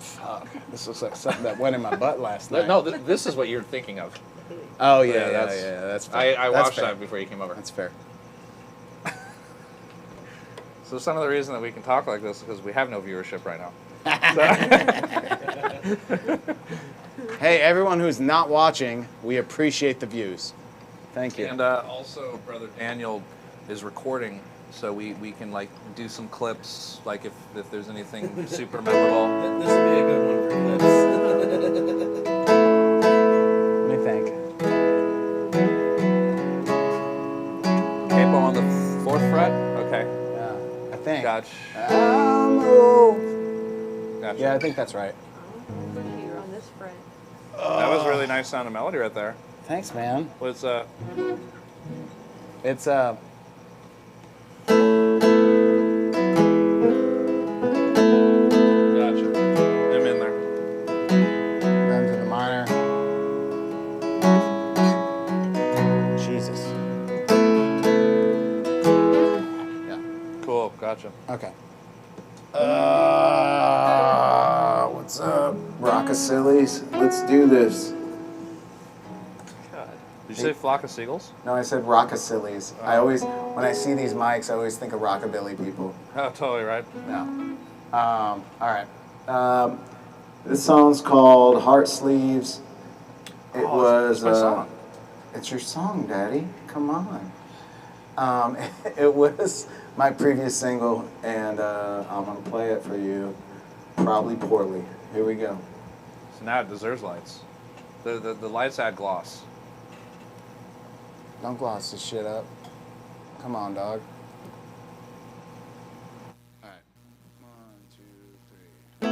Fuck. This looks like something that went in my butt last night. No, this is what you're thinking of. Oh Yeah, yeah. that's- That's fair. I That's watched fair. that before you came over. That's fair. So some of the reason that we can talk like this is because we have no viewership right now. Hey, everyone who's not watching, we appreciate the views. Thank you. And also, Brother Daniel is recording, so we can like do some clips, like if there's anything super memorable. This would be a good one for clips. Let me think. Capo on the 4th fret? Okay. Yeah, I think. Gotcha. I'll move. Gotcha. Yeah, I think that's right. Here on this fret. That was a really nice sound of melody right there. Thanks, man. Was It's Gotcha. I'm in there. down to the minor. Jesus. Yeah. Cool. Gotcha. Okay. What's up, Rockacillies? Let's do this. God. Did you say flock of seagulls? No, I said Rockacillies. I always, when I see these mics, I always think of rockabilly people. Oh, totally right. No. All right. This song's called Heart Sleeves. It was. It's my song. It's your song, Daddy. Come on. It was my previous single, and I'm gonna play it for you, probably poorly. Here we go. So now it deserves lights. The lights add gloss. Don't gloss this shit up. Come on, dog. All right. 1, 2, 3.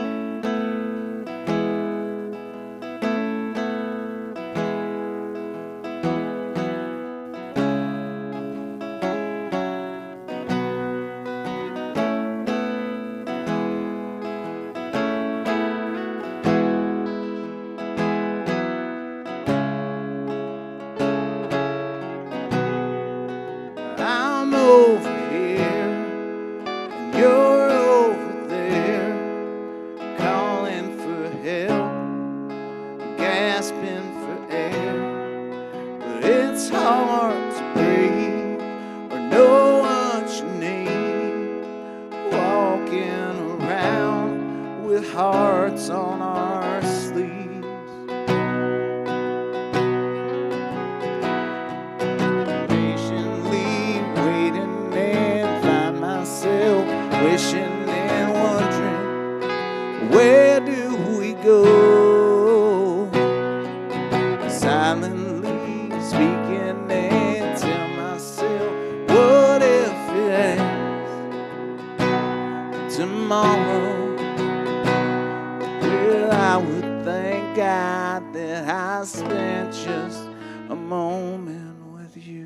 I'm over here, and you're over there, calling for help, gasping for air. But it's hard to breathe or know what you need, walking around with hearts on our sleeves. Wishing and wondering, where do we go? Silently speaking and tell myself, what if it ends tomorrow? Well, I would thank God that I spent just a moment with you.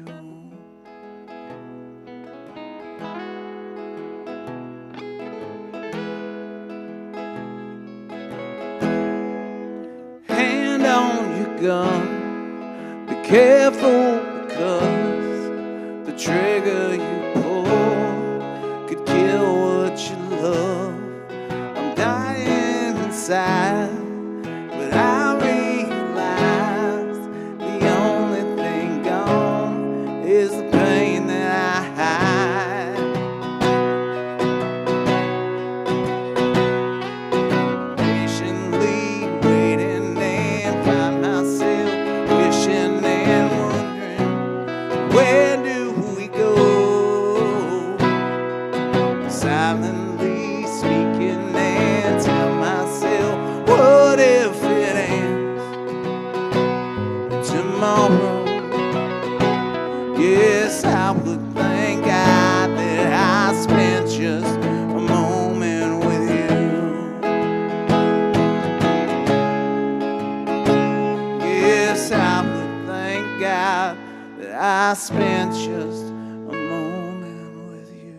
Gun. Be careful, because the trigger you pull could kill what you love. I'm dying inside, but I realize the only thing gone is the pain that I hide. Patiently waiting and find myself wishing and wondering, where do we go? Silently speaking and tell myself, what if it ends tomorrow? Yes, I would thank God that I spent just a moment with you. Yes, I would thank God that I spent just a moment with you.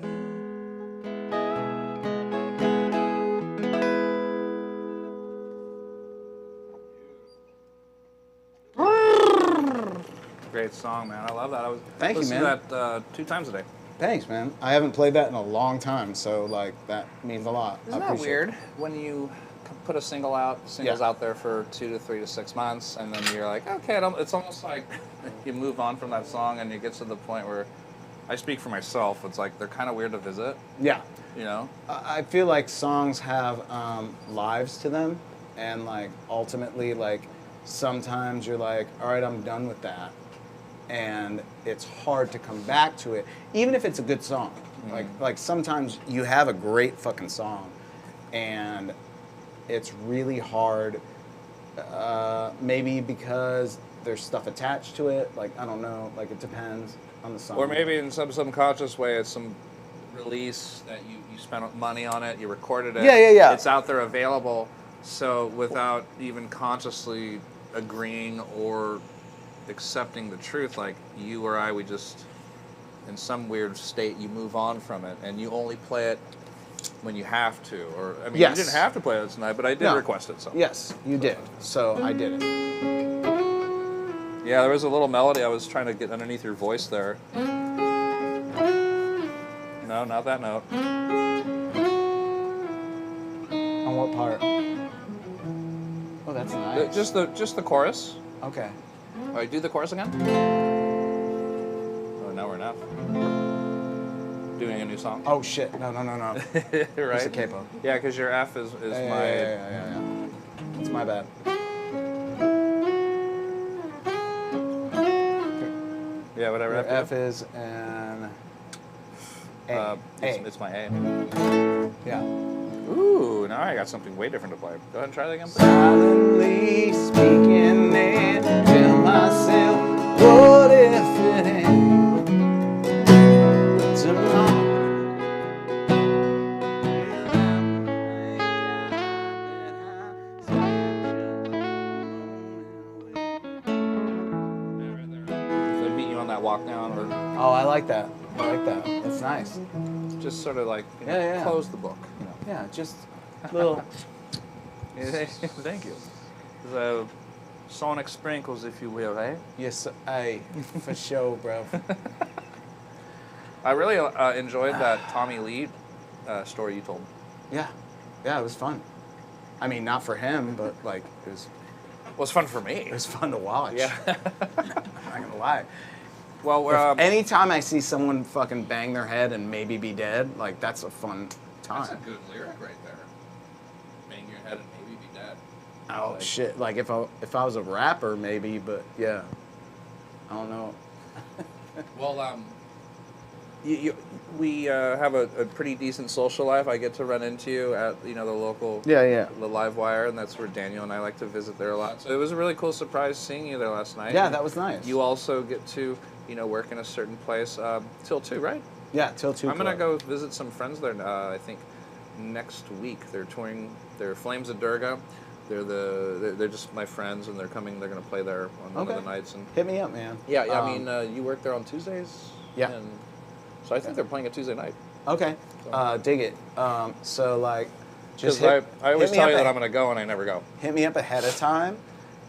Great song, man. I love that. I was Thank you, listening man. to that 2 times a day. Thanks, man. I haven't played that in a long time, so like that means a lot. Isn't I that appreciate weird it. when you put a singles Yeah. out there for 2 to 3 to 6 months, and then you're like, okay, it's almost like you move on from that song, and you get to the point where I speak for myself. It's like they're kind of weird to visit. Yeah. You know. I feel like songs have lives to them, and like ultimately, like sometimes you're like, all right, I'm done with that, and it's hard to come back to it, even if it's a good song. Like sometimes you have a great fucking song, and it's really hard. Maybe because there's stuff attached to it. Like I don't know. Like it depends on the song. Or maybe in some subconscious way, it's some release that you spent money on it, you recorded it. Yeah. It's out there available. So without even consciously agreeing or accepting the truth, like you or I, we just, in some weird state, you move on from it and you only play it when you have to. Or, I mean, Yes. you didn't have to play it tonight, but I did request it. So. Yes, you did. So I did it. Yeah, there was a little melody I was trying to get underneath your voice there. No, not that note. On what part? Oh, that's nice. Just the chorus. Okay. All right, do the chorus again. Oh, now we're enough. Doing a new song. Oh shit! No. Right. It's a capo. Yeah, because your F is my. Yeah. It's my bad. Yeah, whatever. Your F is an A. It's my A. Yeah. Ooh, now I got something way different to play. Go ahead and try that again, please. Silently speaking and tell myself, what if it ain't tomorrow? So I beat you on that walk down, or Oh, I like that. That's nice. just sort of like Yeah. close the book. You know. Yeah, just a little. Thank you. The sonic sprinkles, if you will, eh? Yes, hey, for sure, bro. I really enjoyed that Tommy Lee story you told. Yeah, it was fun. I mean, not for him, but like it Well, it's fun for me. was fun to watch. Yeah. I'm not gonna lie. Well, Anytime I see someone fucking bang their head and maybe be dead, like that's a fun time. that's a good lyric right there. Bang your head and maybe be dead. Oh shit! Like if I was a rapper, maybe, but yeah, I don't know. Well, we have a pretty decent social life. I get to run into you at the local Yeah. the Live Wire, and that's where Daniel and I like to visit there a lot. So it was a really cool surprise seeing you there last night. Yeah, And that was nice. you also get to work in a certain place till 2, right? Yeah, till 2. I'm gonna go visit some friends there. I think next week they're touring. They're Flames of Durga. They're just my friends, and they're coming. They're gonna play there on one of the nights. And Hit me up, man. yeah. I mean, you work there on Tuesdays. Yeah. And so I think they're playing a Tuesday night. Okay, dig it. So like, just Because I always hit me tell up you that a- I'm gonna go, and I never go. Hit me up ahead of time,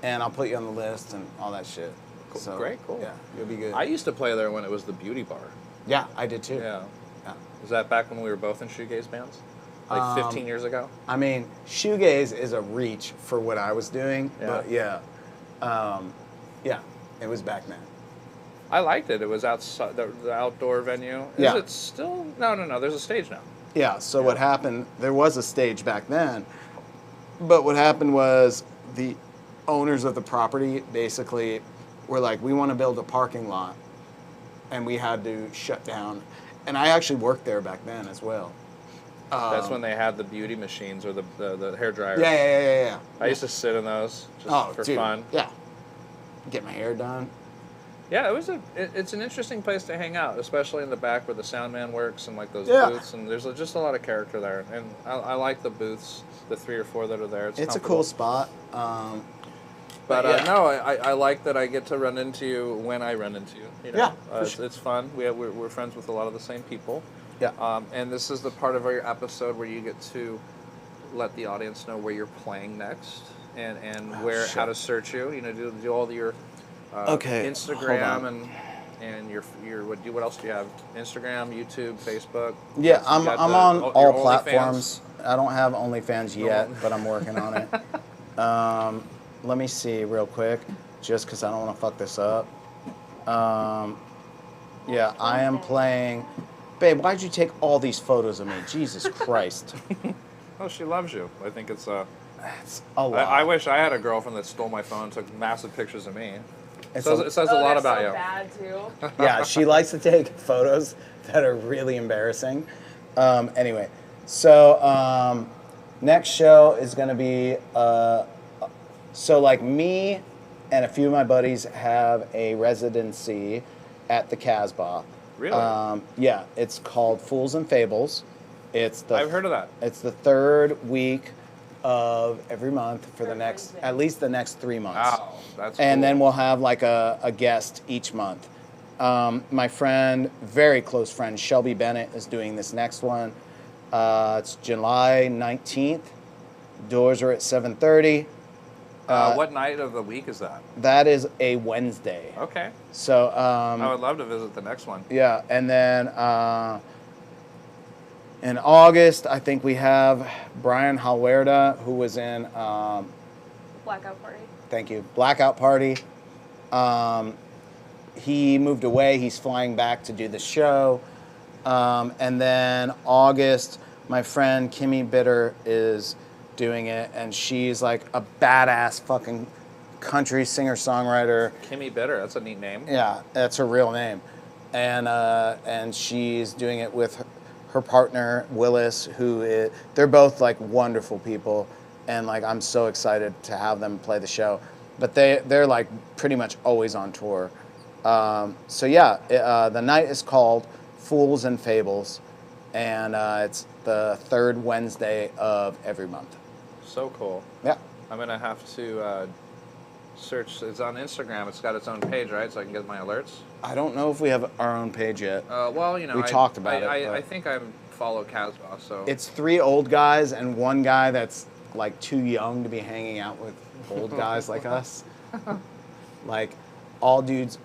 and I'll put you on the list and all that shit. Cool. So, Great, cool. Yeah, you'll be good. I used to play there when it was the Beauty Bar. Yeah, I did too. Yeah. Yeah. Was that back when we were both in shoegaze bands? Like 15 years ago? I mean, shoegaze is a reach for what I was doing, but yeah, it was back then. I liked it. It was outside the outdoor venue. Yeah. Is it still? No. There's a stage now. Yeah, so what happened, there was a stage back then, but what happened was the owners of the property basically were like, we want to build a parking lot, and we had to shut down. And I actually worked there back then as well. That's when they had the beauty machines or the hair dryers. Yeah. I used to sit in those just for dude, fun. Yeah. Get my hair done. Yeah, it's an interesting place to hang out, especially in the back where the sound man works and like those Yeah. booths. And there's just a lot of character there. And I like the booths, the 3 or 4 that are there. It's a cool spot. But yeah. no, I like that I get to run into you when I run into you. Yeah, for it's fun. We're friends with a lot of the same people. Yeah. And this is the part of your episode where you get to let the audience know where you're playing next and how to search you. Do all your Instagram and your what else do you have? Instagram, YouTube, Facebook. Yeah, I'm on your all OnlyFans. platforms. I don't have OnlyFans yet, but I'm working on it. Let me see real quick, just because I don't want to fuck this up. Yeah, I am playing. Babe, why'd you take all these photos of me? Jesus Christ. Oh, she loves you. I think it's That's a lot. I wish I had a girlfriend that stole my phone and took massive pictures of me. It's It says a lot about so you. Bad too. Yeah, she likes to take photos that are really embarrassing. Anyway, so next show is going to be, so like me and a few of my buddies have a residency at the Casbah. Really? Yeah, it's called Fools and Fables. I've heard of that. It's the third week of every month for the next, at least the next 3 months. Wow, that's cool. And then we'll have like a guest each month. My friend, very close friend, Shelby Bennett is doing this next one. It's July 19th. Doors are at 7:30. What night of the week is that? That is a Wednesday. Okay. So, I would love to visit the next one. yeah, and then in August, I think we have Brian Halwerda, who was in, Blackout party. thank you, Blackout Party. He moved away. He's flying back to do the show. And then August, my friend Kimmy Bitter is doing it, and she's like a badass fucking country singer-songwriter. Kimmy Bitter, that's a neat name. Yeah, that's her real name. And she's doing it with her partner, Willis, they're both like wonderful people. And like, I'm so excited to have them play the show. But they're like pretty much always on tour. So yeah, the night is called Fools and Fables. And it's the third Wednesday of every month. So cool. Yeah. I'm going to have to search. It's on Instagram. It's got its own page, right? So I can get my alerts. I don't know if we have our own page yet. Well, you know, We talked about it, I but- think I follow Casbah, so. It's 3 old guys and 1 guy that's like too young to be hanging out with old guys like us. Like all dudes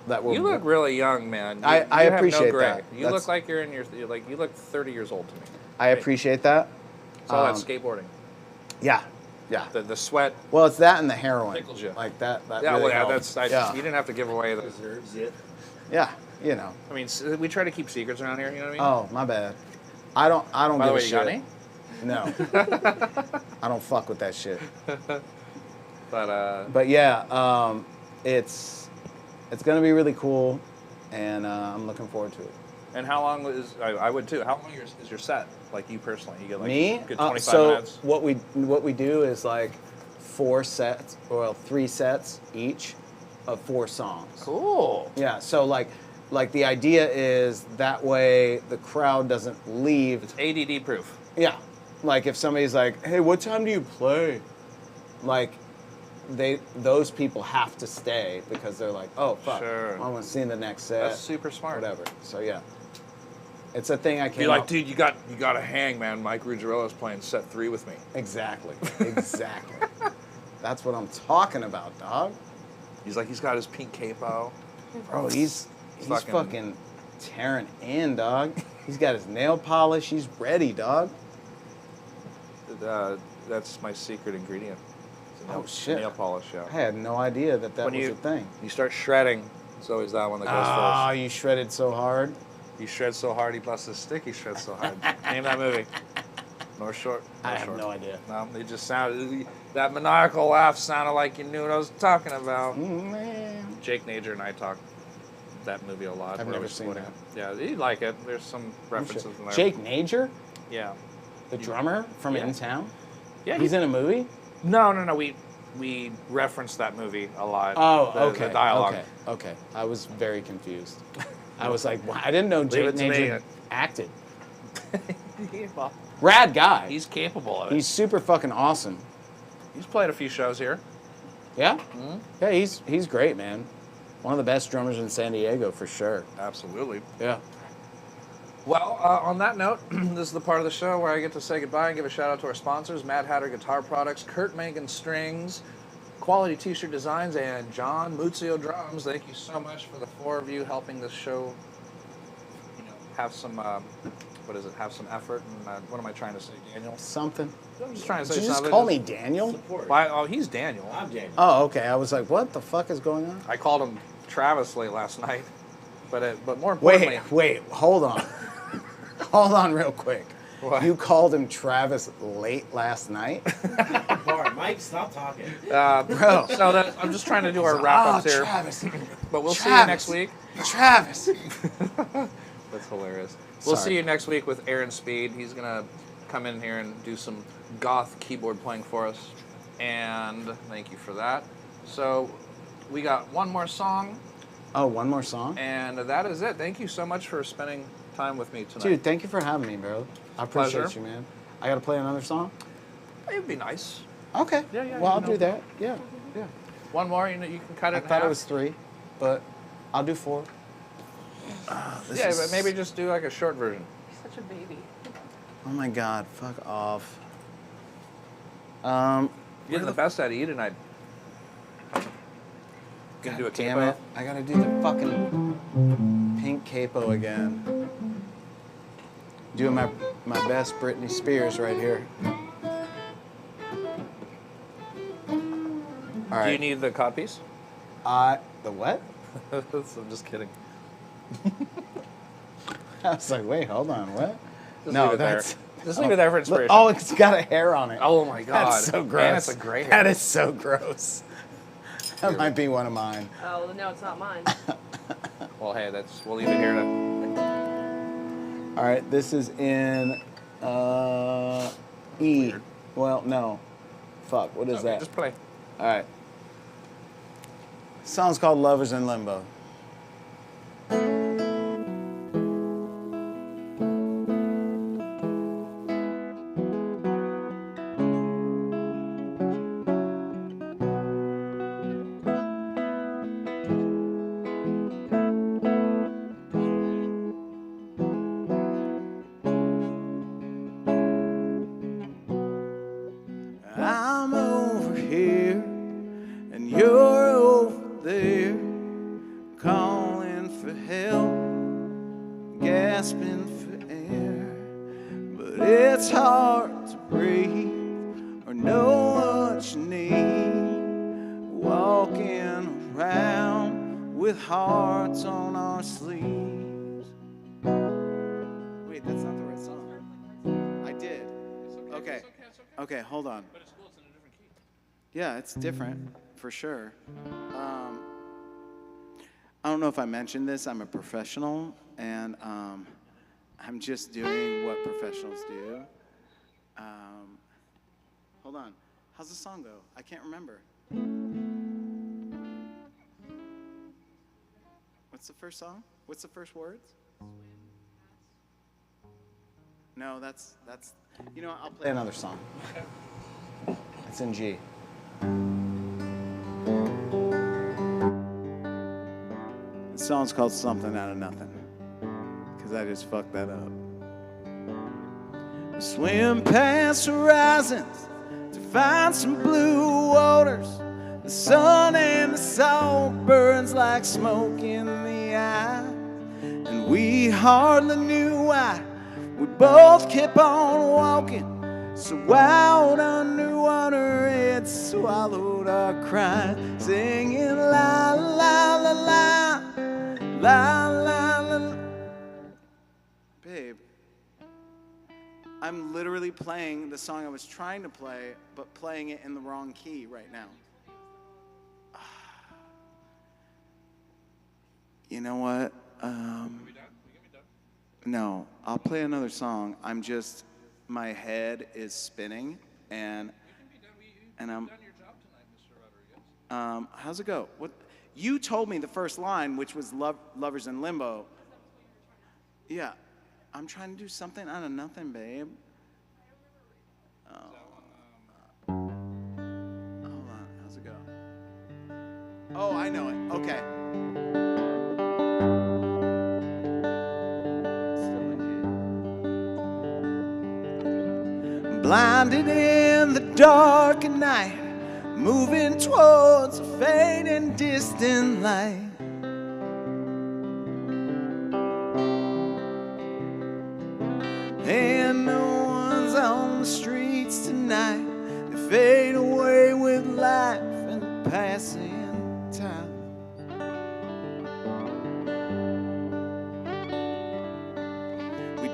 that were. You look really young, man. You I have appreciate no gray. that. You look like you're in your like you look 30 years old to me. I appreciate that. It's all that skateboarding. Yeah, yeah. The sweat. Well, it's that and the heroin. Tickles you. Like that. Yeah, really well, yeah, helps. that's. yeah. You didn't have to give away the. Reserves it. Yeah, you know. I mean, we try to keep secrets around here. You know what I mean? Oh, my bad. I don't By give the a way, shit. you got any? No. I don't fuck with that shit. But But yeah, it's gonna be really cool, and I'm looking forward to it. and how long is I would too? How long is your set? Like you personally, you get like Me? a good 25 so minutes. what we do is like 4 sets, or 3 sets each of 4 songs. Cool. Yeah. So like the idea is that way the crowd doesn't leave. It's ADD proof. Yeah. Like if somebody's like, "Hey, what time do you play?" Like those people have to stay because they're like, "Oh fuck, Sure. I want to see the next set." That's super smart. Whatever. So yeah, it's a thing I Be came like, up- dude, you got to hang, man. MikeRuggirello's playing set 3 with me. Exactly. Exactly. That's what I'm talking about, dog. He's like, he's got his pink capo. Bro, he's Fucking- fucking tearing in, dog. He's got his nail polish. He's ready, dog. That's my secret ingredient. Oh shit. Nail polish, yeah. I had no idea that When was you- a thing. You start shredding, it's always that one that goes Ah, first. you shredded so hard. He shreds so hard, he busts his stick, he shreds so hard. Name that movie. North Shore. I North have Shore. no idea. No, they just sounded, that maniacal laugh sounded like you knew what I was talking about. Man. Jake Nager and I talked that movie a lot. I've where never we seen split that. it. Yeah, you'd like it. There's some references in there. Jake Nager, Yeah. the drummer from Yeah. In Town. Yeah. He's in a movie. No. We referenced that movie a lot. Oh, the, okay. The dialogue. Okay. I was very confused. I was like, well, I didn't know Jake it to me. Nager acted. Well, Rad guy. he's capable of it. He's super fucking awesome. He's played a few shows here. Yeah. Yeah, he's great, man. One of the best drummers in San Diego for sure. Absolutely. Yeah. Well, on that note, this is the part of the show where I get to say goodbye and give a shout out to our sponsors, Mad Hatter Guitar Products, Kurt Mangan Strings, Quality T-Shirt Designs, and John Muzio Drums. Thank you so much for the 4 of you helping this show, have some, have some effort. And what am I trying to say, Daniel? Something. I'm just trying to Did say you just something. call me Daniel? Support. Oh, he's Daniel. I'm Daniel. Oh, okay. I was like, what the fuck is going on? I called him Travis late last night. But more importantly, Wait, hold on. Hold on real quick. What? You called him Travis late last night? Bart, Mike, stop talking. Bro. so I'm just trying to do our wrap-ups here. Travis. But we'll see you next week. Travis. That's hilarious. We'll Sorry. see you next week with Aaron Speed. He's going to come in here and do some goth keyboard playing for us. And thank you for that. So we got one more song. Oh, one more song? And that is it. Thank you so much for spending time with me tonight. Dude, thank you for having me, bro. I appreciate Pleasure. you, man. I got to play another song? It would be nice. Okay. Yeah, well, I'll you do know. that. Yeah. One more, you can cut it I in thought half. it was 3, but I'll do 4. Yeah, but maybe just do like a short version. Such a baby. Oh my God, fuck off. You're getting the best out of you tonight. Gonna do a damn capo? it. I gotta do the fucking pink capo again. Doing my best Britney Spears right here. All right. Do you need the codpiece? The what? I'm just kidding. I was like, wait, hold on, what? Just No, leave it that's. there. Just leave it there for inspiration. Oh, it's got a hair on it. Oh my God. That's so gross. And it's a gray hair. That is so gross. That might be one of mine. Oh, no, it's not mine. Well, hey, we'll leave it here to. All right, this is in E. Weird. Well, no. Fuck, what is Okay, that? just play. All right. Song's called Lovers in Limbo. I'm over here and you're over there, calling for help, gasping for air. But it's hard to breathe or know what you need, walking around with hearts on our sleeves. Wait, that's not the right song. I did. Okay. Okay, hold on. But it's cool, it's in a different key. Yeah, it's different, for sure. I don't know if I mentioned this. I'm a professional, and I'm just doing what professionals do. Hold on. How's the song go? I can't remember. What's the first song? What's the first words? No, that's. You know what? I'll play another song. It's in G. The song's called Something Out of Nothing, because I just fucked that up. We swim past horizons to find some blue waters. The sun and the salt burns like smoke in the eye, and we hardly knew why. We both kept on walking, so out underwater it swallowed our cry, singing la la la la, la la la. Babe, I'm literally playing the song I was trying to play, but playing it in the wrong key right now. You know what? No, I'll play another song. I'm just, my head is spinning, and I'm. Done your job tonight, Mr. Rodriguez. How's it go? What? You told me the first line, which was "Lovers in Limbo." Yeah, I'm trying to do something out of nothing, babe. Hold on, how's it go? Oh, I know it. Okay. Blinded in the dark at night, moving towards a fading distant light. And no one's on the streets tonight. They fade away with life and passing time.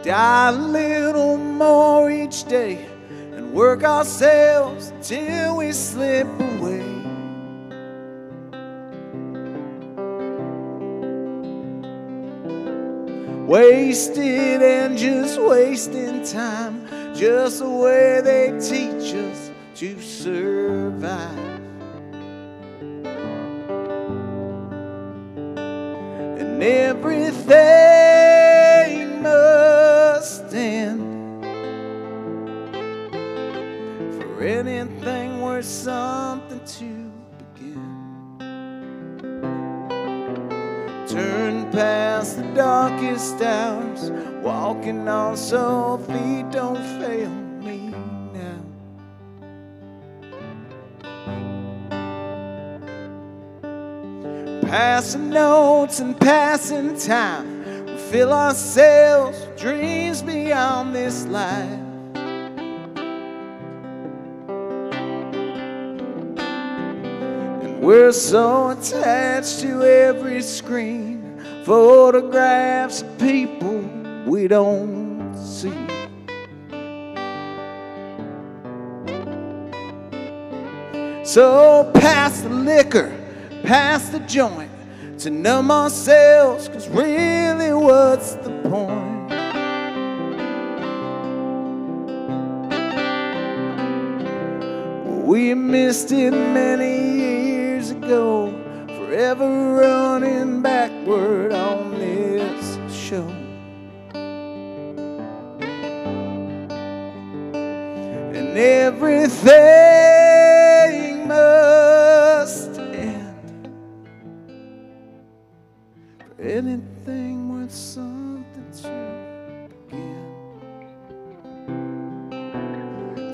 die a little more each day and work ourselves till we slip away. Wasted and just wasting time, just the way they teach us to survive. And everything must end for anything worth something to begin. Turn past the darkest hours, walking on so feet don't fail me now. Passing notes and passing time, we fill ourselves with dreams beyond this life. And we're so attached to every screen, photographs of people we don't see. So pass the liquor, pass the joint, to numb ourselves, 'cause really what's the point? We missed it many years ago, forever running backward on this show. And everything must end for anything worth something to begin.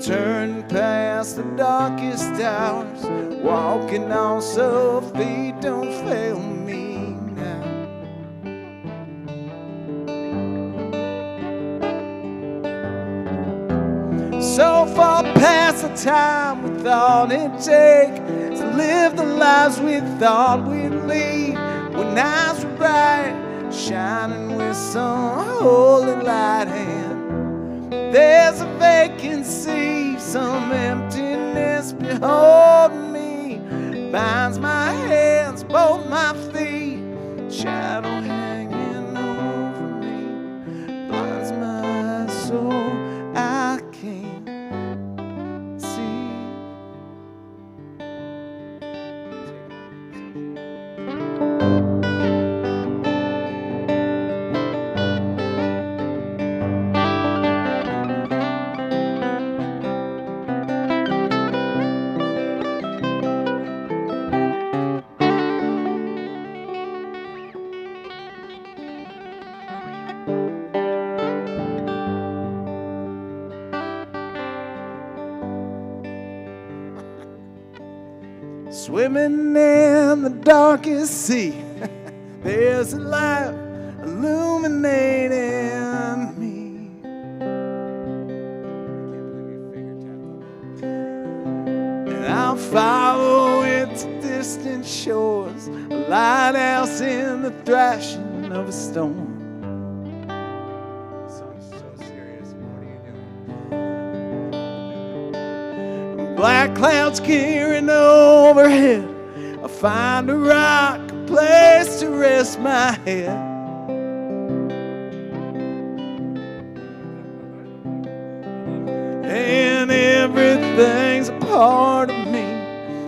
Turn past the darkest hours, walking on so feet don't fail me now. So far past the time we thought it'd take to live the lives we thought we'd lead, when eyes were bright, shining with some holy light hand. There's a vacancy, some emptiness beholding me, binds my hands, both my feet, shadow hanging over me, blinds my soul, I can't see. Swimming in the darkest sea, there's a light illuminating me. And I'll follow it to distant shores, a lighthouse in the thrashing of a storm. Black clouds carrying overhead, I find a rock, a place to rest my head. And everything's a part of me,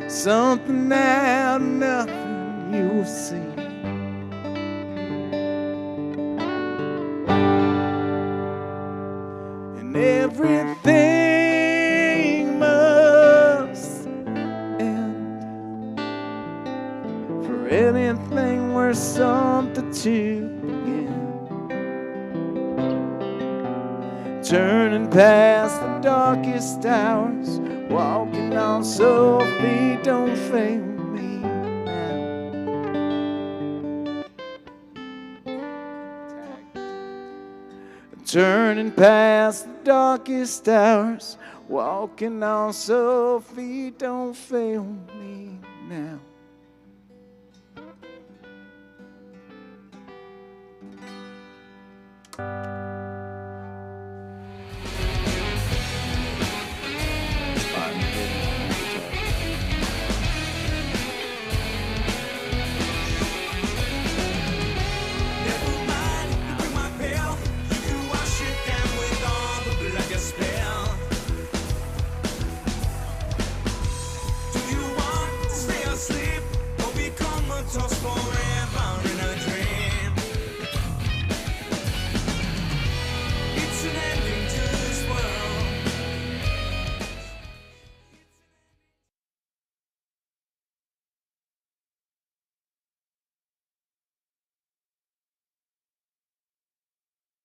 something out of nothing you will see. And everything anything worth something to begin. Turning past the darkest hours, walking on so feet don't fail me now. Turning past the darkest hours, walking on so feet don't fail me now.